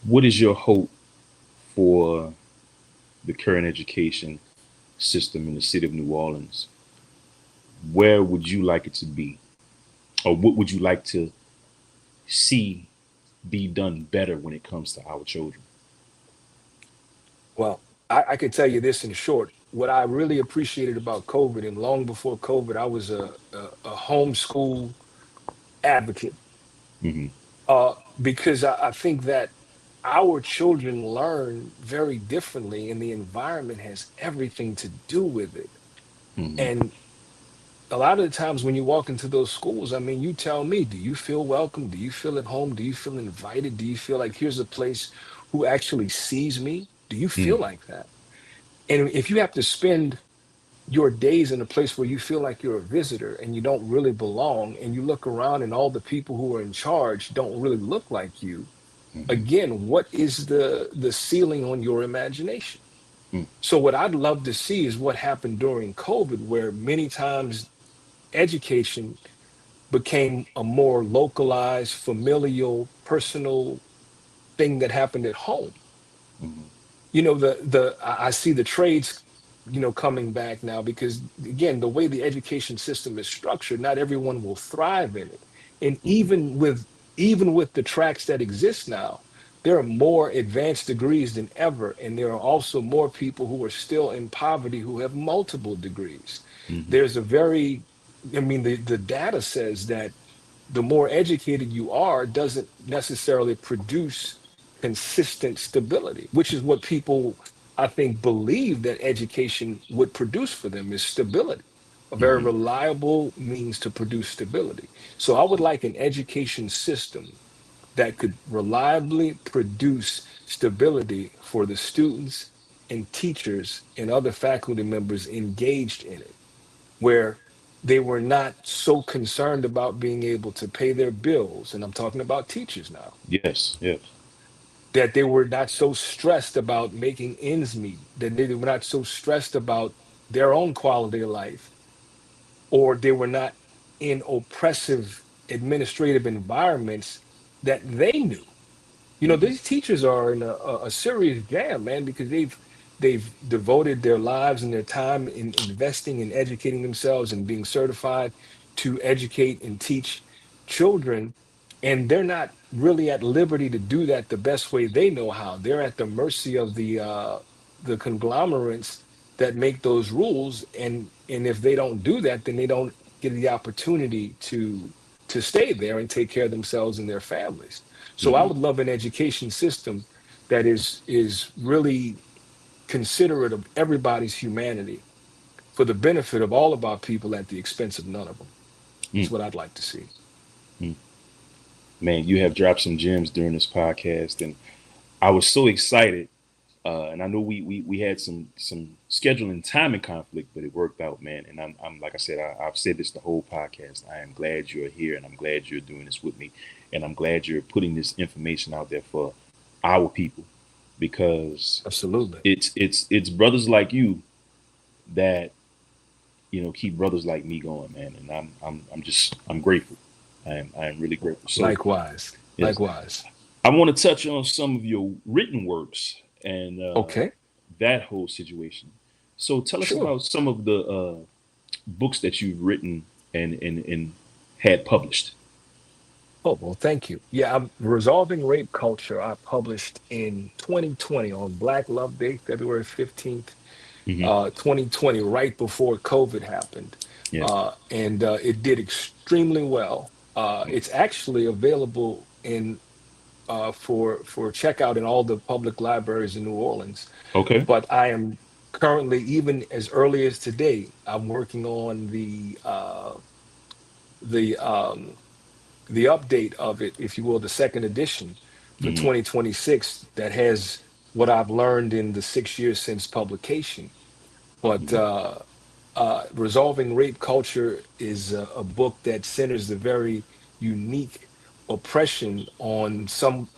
What is your hope for the current education system in the city of New Orleans? Where would you like it to be? Or what would you like to see be done better when it comes to our children? Well, I could tell you this in short. What I really appreciated about COVID, and long before COVID, I was a homeschool advocate, Hmm. because I think that our children learn very differently, and the environment has everything to do with it. Hmm. And a lot of the times when you walk into those schools, I mean, you tell me, do you feel welcome? Do you feel at home? Do you feel invited? Do you feel like here's a place who actually sees me? Do you feel Mm. like that? And if you have to spend your days in a place where you feel like you're a visitor and you don't really belong, and you look around and all the people who are in charge don't really look like you, Hmm. again, what is the ceiling on your imagination? Mm. So what I'd love to see is what happened during COVID, where many times education became a more localized, familial, personal thing that happened at home. Hmm. I see the trades, coming back now, because again, the way the education system is structured, not everyone will thrive in it. And Hmm. even with the tracks that exist now, there are more advanced degrees than ever, and there are also more people who are still in poverty who have multiple degrees. Hmm. There's a very I mean, the data says that the more educated you are doesn't necessarily produce consistent stability, which is what people, I think, believe that education would produce for them, is stability. A very Hmm. reliable means to produce stability. So I would like an education system that could reliably produce stability for the students and teachers and other faculty members engaged in it, where they were not so concerned about being able to pay their bills, and I'm talking about teachers now, Yes, yes. that they were not so stressed about making ends meet, that they were not so stressed about their own quality of life, or they were not in oppressive administrative environments that they knew. Hmm. These teachers are in a serious jam, man, because they've devoted their lives and their time in investing in educating themselves and being certified to educate and teach children, and they're not really at liberty to do that the best way they know how. They're at the mercy of the conglomerates that make those rules, and if they don't do that, then they don't get the opportunity to stay there and take care of themselves and their families. So I Hmm. would love an education system that is really considerate of everybody's humanity for the benefit of all of our people at the expense of none of them. Mm. That's what I'd like to see. Mm. Man, you have dropped some gems during this podcast, and I was so excited. And I know we had some scheduling timing conflict, but it worked out, man. And I'm like I said, I've said this the whole podcast. I am glad you're here, and I'm glad you're doing this with me, and I'm glad you're putting this information out there for our people, because Absolutely. it's brothers like you that keep brothers like me going, man. And I'm grateful. I am really grateful. So Likewise. yes, Likewise. I want to touch on some of your written works and Okay. that whole situation. So tell us Sure. about some of the books that you've written and had published. Oh, well, thank you. Yeah, I'm Resolving Rape Culture. I published in 2020 on Black Love Day, February 15th, Hmm. 2020, right before COVID happened. Yeah. And it did extremely well. It's actually available for checkout in all the public libraries in New Orleans. Okay. But I am currently, even as early as today, I'm working on the um, the update of it, if you will, the second edition for Hmm. 2026, that has what I've learned in the 6 years since publication. But Hmm. Resolving Rape Culture is a book that centers the very unique oppression on some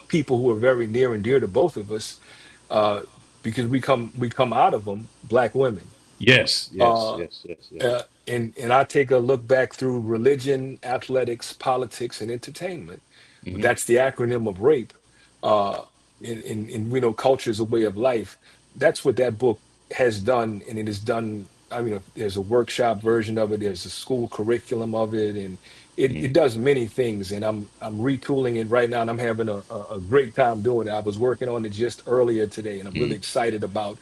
people who are very near and dear to both of us, uh, because we come out of them, Black women. Yes, yes, Uh, yes, yes, yes. and I take a look back through religion, athletics, politics, and entertainment. Hmm. That's the acronym of RAPE. Uh, in we know culture is a way of life. That's what that book has done, and it has done. I mean, there's a workshop version of it. There's a school curriculum of it, and it Hmm. does many things. And I'm retooling it right now, and I'm having a great time doing it. I was working on it just earlier today, and I'm really Hmm. excited about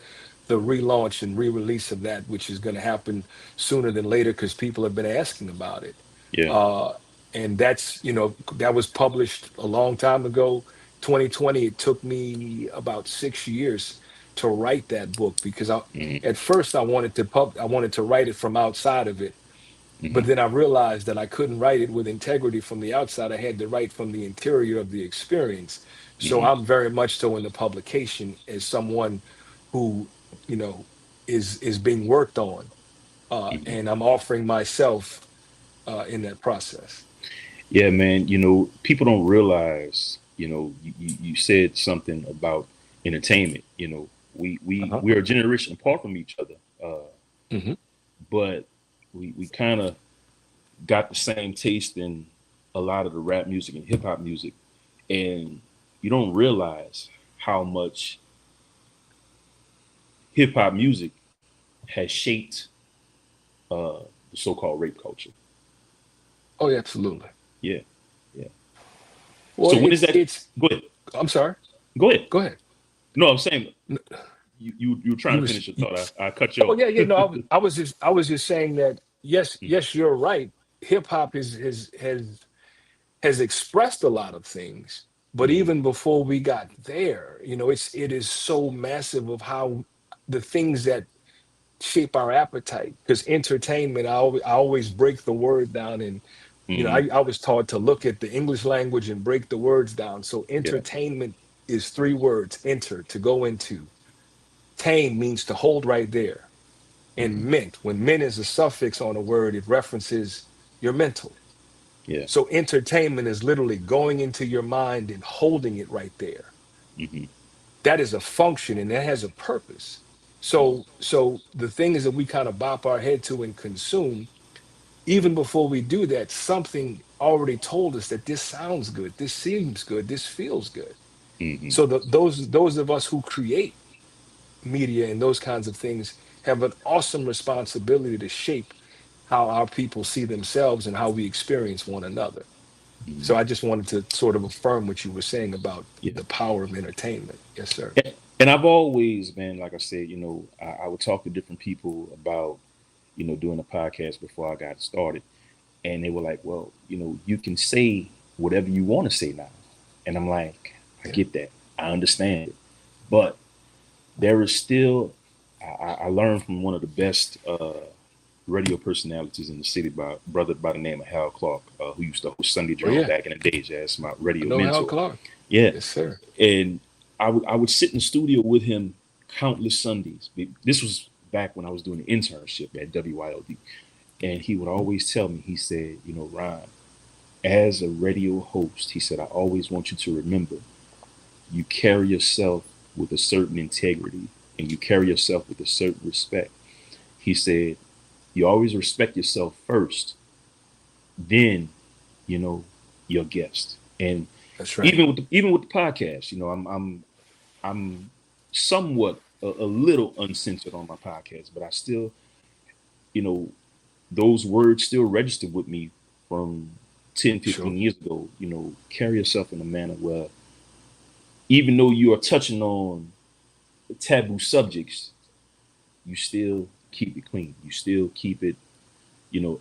the relaunch and re-release of that, which is going to happen sooner than later because people have been asking about it. Yeah. Uh, and that's, that was published a long time ago, 2020. It took me about 6 years to write that book because Hmm. at first I wanted to write it from outside of it, Hmm. but then I realized that I couldn't write it with integrity from the outside. I had to write from the interior of the experience. So Hmm. I'm very much so in the publication as someone who, you know, is being worked on, Hmm. and I'm offering myself in that process. Yeah, man. People don't realize. You said something about entertainment. Uh-huh. We are a generation apart from each other, Hmm. but we kind of got the same taste in a lot of the rap music and hip hop music, and you don't realize how much hip hop music has shaped the so-called rape culture. Oh, yeah, absolutely. Yeah, yeah. Well, So when is that? Go ahead. I'm sorry. Go ahead. Go ahead. No, I'm saying N- you were trying You to was, finish your you, thought. I cut you oh off. yeah, yeah. No, I was just saying that yes, yes, you're right. Hip hop has expressed a lot of things, but Hmm. even before we got there, it is so massive of how the things that shape our appetite. Because entertainment, I always break the word down, and Hmm. I was taught to look at the English language and break the words down. So Yeah. entertainment is three words: enter, to go into; tame means to hold right there; and Hmm. mint, when mint is a suffix on a word, it references your mental. Yeah. So entertainment is literally going into your mind and holding it right there. Hmm. That is a function and that has a purpose. So the thing is that we kind of bop our head to and consume, even before we do that, something already told us that this sounds good, this seems good, this feels good. Hmm. So those of us who create media and those kinds of things have an awesome responsibility to shape how our people see themselves and how we experience one another. So I Hmm. just wanted to sort of affirm what you were saying about Yeah. the power of entertainment. Yes, sir. And I've always, man, like I said, I would talk to different people about, doing a podcast before I got started. And they were like, well, you can say whatever you want to say now. And I'm like, I Yeah. get that. I understand it. But there is still, I learned from one of the best radio personalities in the city, by brother by the name of Hal Clark, who used to host Sunday Oh Drama yeah. back in the days. Yeah, that's my I radio know Hal mentor. Clark. Yeah. Yes, sir. And I would sit in the studio with him countless Sundays. This was back when I was doing an internship at WYOD. And he would always tell me, he said, Ron, as a radio host, he said, I always want you to remember you carry yourself with a certain integrity and you carry yourself with a certain respect. He said, you always respect yourself first, then, you know, your guest. And That's right. even with the podcast, I'm somewhat a little uncensored on my podcast, but I still, you know, those words still register with me from 10, Sure. 15 years ago. Carry yourself in a manner where even though you are touching on taboo subjects, you still keep it clean. You still keep it,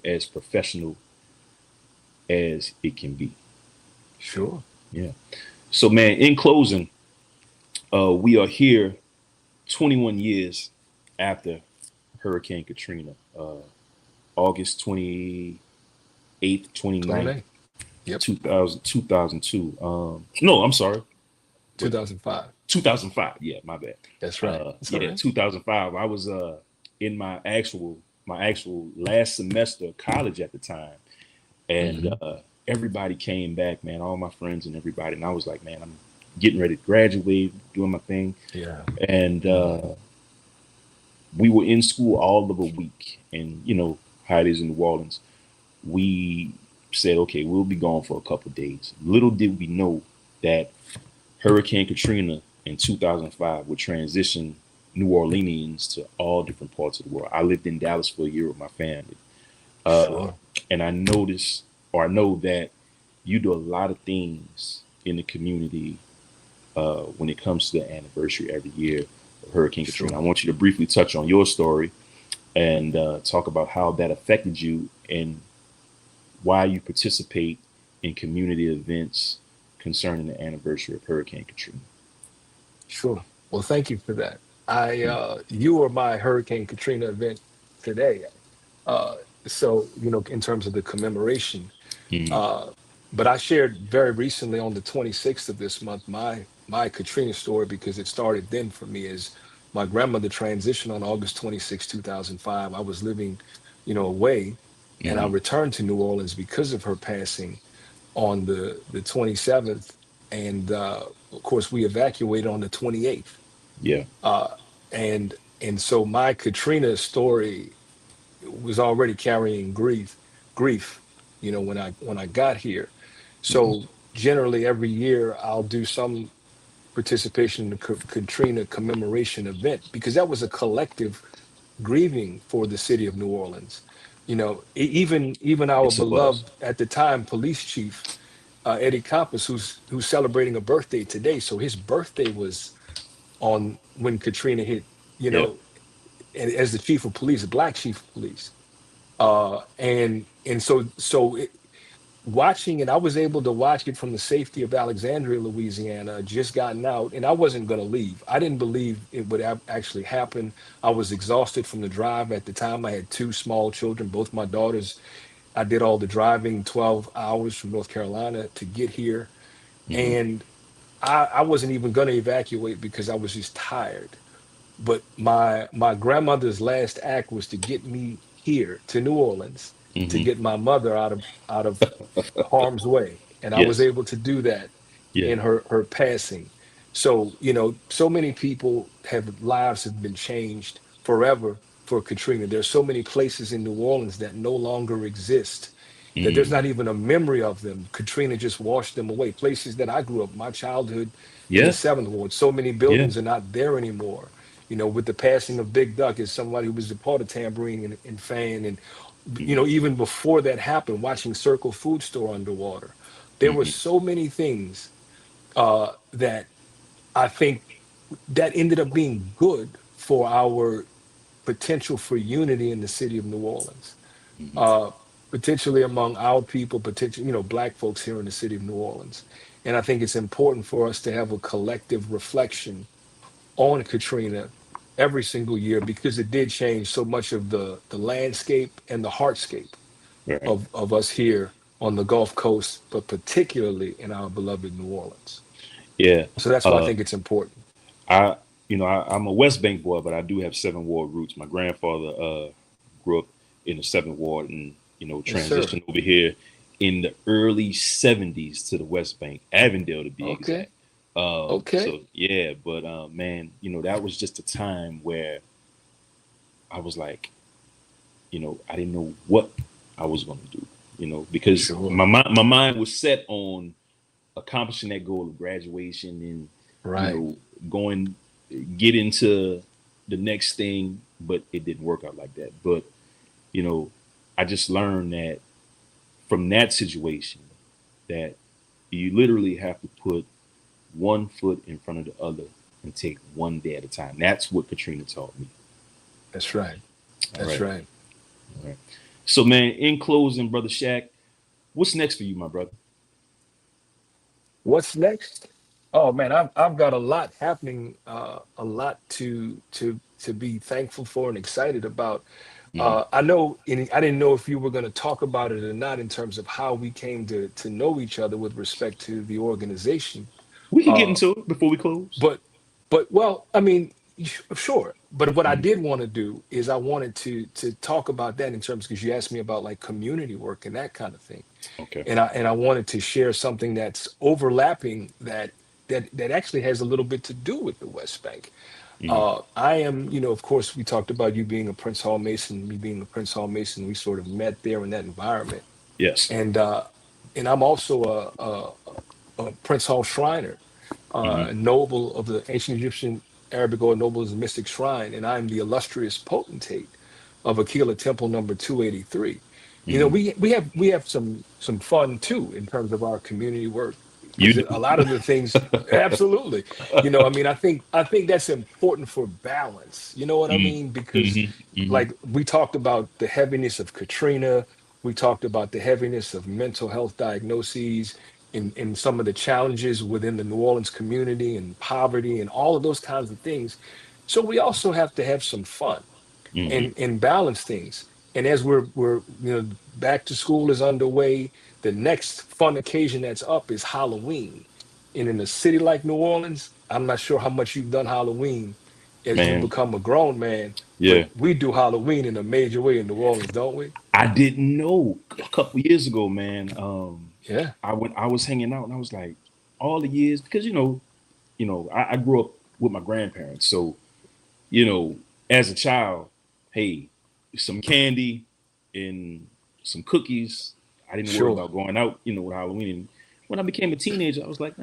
as professional as it can be. Sure. Yeah. So, man, in closing, we are here 21 years after Hurricane Katrina, August 28th, 29th, 29. Yep. 2002. No, I'm sorry. Wait, 2005. 2005. Yeah, my bad. That's right. That's all Yeah, right. 2005. in my actual last semester of college at the time, and Hmm. everybody came back, man, all my friends and everybody, and I was like, man, I'm getting ready to graduate, doing my thing, Yeah. and Hmm. we were in school all of a week, and you know how it is in New Orleans. We said, okay, we'll be gone for a couple of days. Little did we know that Hurricane Katrina in 2005 would transition New Orleanians to all different parts of the world. I lived in Dallas for a year with my family, uh, Sure. and I noticed, or I know that you do a lot of things in the community when it comes to the anniversary every year of Hurricane Katrina. I Sure. want you to briefly touch on your story and talk about how that affected you and why you participate in community events concerning the anniversary of Hurricane Katrina. Sure. Well, thank you for that. You were my Hurricane Katrina event today. Uh, so, in terms of the commemoration, Mm-hmm. uh, but I shared very recently on the 26th of this month my Katrina story because it started then for me as my grandmother transitioned on August 26, 2005. I was living, away, and I Mm-hmm. returned to New Orleans because of her passing on the 27th, and of course we evacuated on the 28th. Yeah. Uh, and so my Katrina story was already carrying grief, when I got here. Mm-hmm. So generally every year I'll do some participation in the Katrina commemoration event because that was a collective grieving for the city of New Orleans. Even our Yes, it was. beloved at the time police chief Eddie Compass, who's celebrating a birthday today. So his birthday was on when Katrina hit. You Yeah. know, and as the chief of police, the black chief of police. And so watching it, I was able to watch it from the safety of Alexandria, Louisiana. Just gotten out, and I wasn't going to leave. I didn't believe it would actually happen. I was exhausted from the drive at the time. I had two small children, both my daughters. I did all the driving, 12 hours from North Carolina to get here, Mm-hmm. and I wasn't even going to evacuate because I was just tired. But my grandmother's last act was to get me here to New Orleans to Mm-hmm. get my mother out of harm's way, and I was Yes. able to do that Yeah. in her passing. So so many people have lives have been changed forever for Katrina. There's so many places in New Orleans that no longer exist, that there's Mm. not even a memory of them. Katrina just washed them away. Places that I grew up, my childhood in the Yeah. Seventh Ward, so many Yeah. buildings are not there anymore. With the passing of Big Duck as somebody who was a part of Tambourine and Fan, and Mm-hmm. even before that happened, watching Circle Food Store underwater, there were Mm-hmm. so many things that I think that ended up being good for our potential for unity in the city of New Orleans, Mm-hmm. uh, potentially among our people, potentially, Black folks here in the city of New Orleans. And I think it's important for us to have a collective reflection on Katrina every single year because it did change so much of the landscape and the heartscape Right. of us here on the Gulf Coast, but particularly in our beloved New Orleans. Yeah. So that's why I Uh, think it's important. I, I'm a West Bank boy, but I do have Seventh Ward roots. My grandfather grew up in the Seventh Ward, and Yes, sir. transitioned over here in the early '70s to the West Bank, Avondale to be Okay. exact. So Okay. yeah, but man, that was just a time where I was like, I didn't know what I was going to do, because Sure. my mind was set on accomplishing that goal of graduation and you Right. know going get into the next thing, but it didn't work out like that. But you know I just learned that from that situation that you literally have to put one foot in front of the other and take one day at a time. That's what Katrina taught me. That's right. All That's right. right. All right. So man, in closing, brother Shaq, what's next for you, my brother? What's next? Oh man, I've got a lot happening, a lot to be thankful for and excited about. Hmm. I know, and I didn't know if you were going to talk about it or not in terms of how we came to know each other with respect to the organization. We can get Uh, into it before we close. but well, I mean, Sure. But what I Mhm. did want to do is I wanted to talk about that in terms, because you asked me about like community work and that kind of thing. Okay. And I wanted to share something that's overlapping, that actually has a little bit to do with the West Bank. Mhm. I am, of course, we talked about you being a Prince Hall Mason, me being a Prince Hall Mason. We sort of met there in that environment, Yes. and I'm also a Prince Hall Shriner, Mhm. noble of the ancient Egyptian Arabic or nobles mystic shrine, and I'm the illustrious potentate of Aquila Temple number 283. Mhm. We have some fun too in terms of our community work, You because do. a lot of the things, absolutely, I mean, I think that's important for balance. You know what I Mhm. mean? Because Mhm. Mhm. like we talked about the heaviness of Katrina, we talked about the heaviness of mental health diagnoses, in some of the challenges within the New Orleans community and poverty and all of those kinds of things. So we also have to have some fun Mhm. and balance things. And as we're back to school is underway, the next fun occasion that's up is Halloween. And in a city like New Orleans, I'm not sure how much you've done Halloween as you Man. become a grown man, but Yeah. we do Halloween in a major way in New Orleans, don't we? I didn't know a couple years ago, man. Yeah, I was hanging out and I was like, all the years because I grew up with my grandparents, so you know, as a child, hey, some candy and some cookies. I didn't worry sure. about going out, with Halloween. And when I became a teenager, I was like,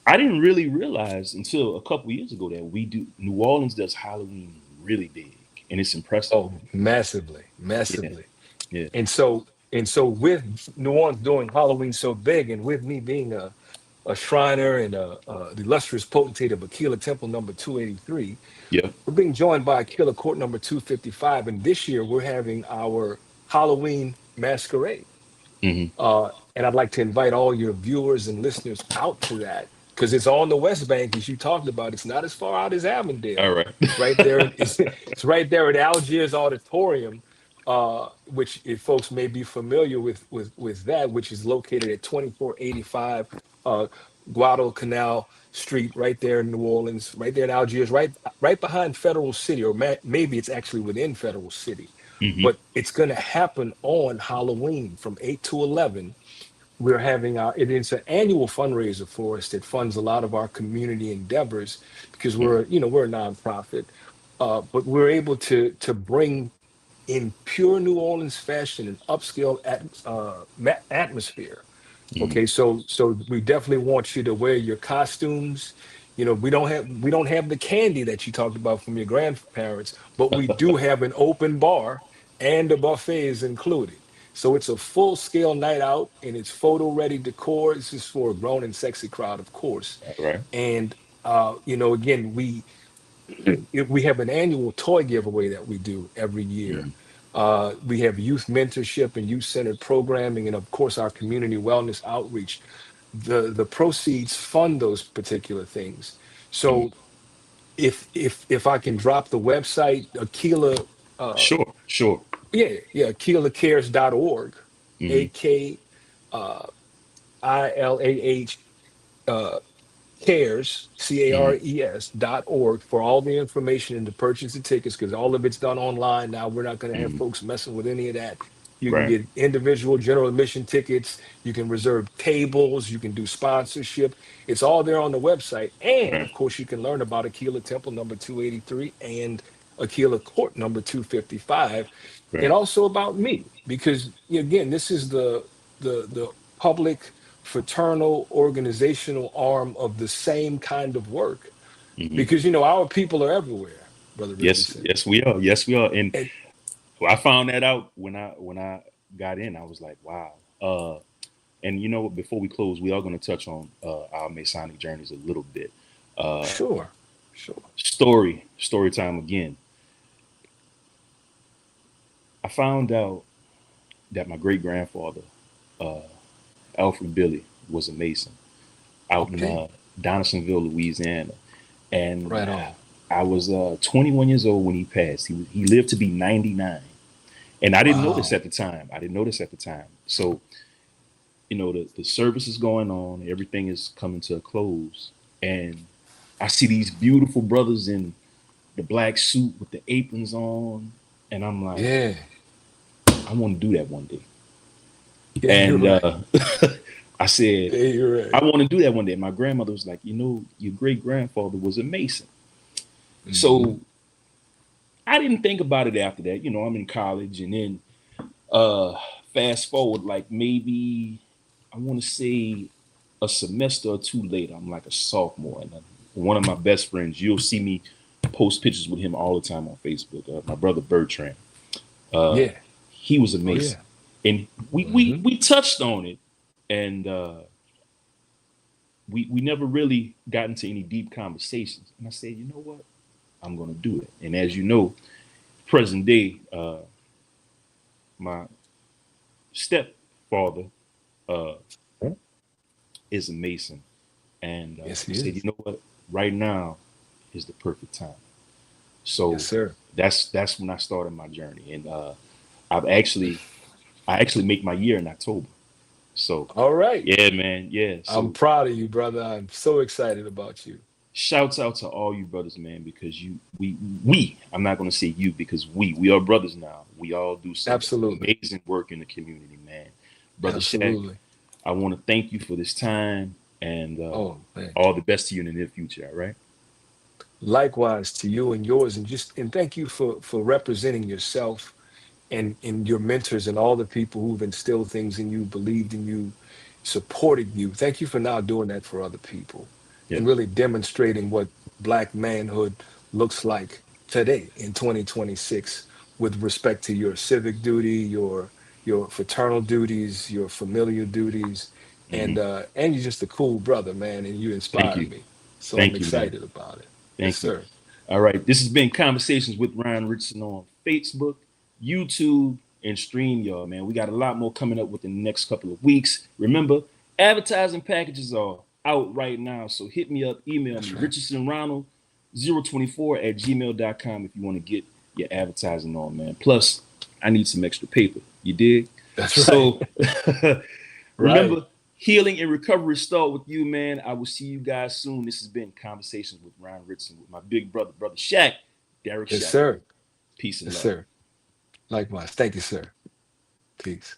I didn't really realize until a couple years ago that New Orleans does Halloween really big, and it's impressive. Oh, massively, Yeah, massively. yeah. And so with New Orleans doing Halloween so big, and with me being a Shriner and the illustrious potentate of Aquila Temple number 283, Yeah. we're being joined by Aquila Court number 255. And this year we're having our Halloween masquerade. Hmm. And I'd like to invite all your viewers and listeners out to that, because it's on the West Bank, as you talked about. It's not as far out as All Avondale. right. It's right there. It's right there at Algiers Auditorium, which if folks may be familiar with that, which is located at 2485 uh, Guadalcanal Street, right there in New Orleans, right there in Algiers, right behind Federal City, or maybe it's actually within Federal City. Hmm. But it's going to happen on Halloween from 8 to 11. We're having it's an annual fundraiser for us that funds a lot of our community endeavors, because we're a nonprofit. But we're able to bring in pure New Orleans fashion and upscale atmosphere. Hmm. Okay, so we definitely want you to wear your costumes. We don't have the candy that you talked about from your grandparents, but we do have an open bar and a buffet is included. So it's a full scale night out, and it's photo ready decor. This is for a grown and sexy crowd, of course. All right. And again, we have an annual toy giveaway that we do every year. Hmm. We have youth mentorship and youth centered programming, and of course our community wellness outreach. The proceeds fund those particular things. Hmm. So if I can drop the website, Aquila, uh, Sure. Sure. yeah, AquilaCares.org, Hmm. AK uh, ILAH cares, Hmm. cares.org, for all the information and to purchase the tickets, because all of it's done online now. We're not going to have Hmm. folks messing with any of that. You can Right. get individual general admission tickets. You can reserve tables. You can do sponsorship. It's all there on the website. And Right. of course, you can learn about Aquila Temple number 283 and Aquila Court number 255, and Right. also about me, because again, this is the public fraternal organizational arm of the same kind of work, Hmm. because our people are everywhere, Brother Yes. Richardson. Yes, we are. Yes, we are. And And I found that out when I got in. I was like, wow. And before we close, we are going to touch on our Masonic journeys a little bit. Uh, sure, sure. story time again. I found out that my great grandfather, uh, Alfred Billy, was a Mason out in Okay, Donaldsonville, Louisiana, and right on. I was 21 years old when he passed. He lived to be 99, and I didn't notice Wow. at the time. I didn't notice at the time. So the service is going on, everything is coming to a close, and I see these beautiful brothers in the black suit with the aprons on, and I'm like, Yeah. I want to do that one day. Yeah, you're And right. I said, Yeah, you're I right. want to do that one day. My grandmother was like, you know, your great grandfather was a Mason. Hmm. So I didn't think about it after that. You know, I'm in college, and then uh, fast forward, like maybe I want to say a semester or two later, I'm like a sophomore, and one of my best friends, you'll see me post pictures with him all the time on Facebook. My brother Bertrand, uh, Yeah. he was a Oh Mason, yeah. and we we Hmm. we touched on it, and we never really got into any deep conversations. And I said, you know what, I'm gonna do it. And as you know, present day, my stepfather uh, is a Mason, and Yes, I he said, you is. know what, right now is the perfect time. Yes, So sir. that's when I started my journey, and I've actually I actually make my year in October. So All right. yeah, man, yeah. I'm So proud of you, brother. I'm so excited about you. shouts out to all you brothers, man, because we I'm not gonna say you because we are brothers now. We all do some Absolutely. amazing work in the community, man. Brother Shaq, Absolutely. I want to thank you for this time, and Oh, man. all the best to you in the near future. All right. Likewise to you and yours, and thank you for representing yourself and your mentors and all the people who've instilled things in you, believed in you, supported you. Thank you for now doing that for other people and Yes. really demonstrating what Black manhood looks like today in 2026 with respect to your civic duty, your fraternal duties, your familial duties, Hmm. and you're just a cool brother, man, and you Thank inspire you. me. So I'm Thank you, man. excited about it. Yes, Thank you. sir. All right. This has been Conversations with Ron Richardson on Facebook, YouTube, and StreamYard, man. We got a lot more coming up within the next couple of weeks. Remember, advertising packages are out right now. So hit me up, email That's me, right. richardsonronald024@gmail.com if you want to get your advertising on, man. Plus, I need some extra paper. You dig? That's right. So Right. remember, healing and recovery start with you, man. I will see you guys soon. This has been Conversations with Ron Richardson with my big brother, Brother Shaq, Derek Yes, Shackleford. sir. Peace and Yes, love. sir. Likewise. Thank you, sir. Peace.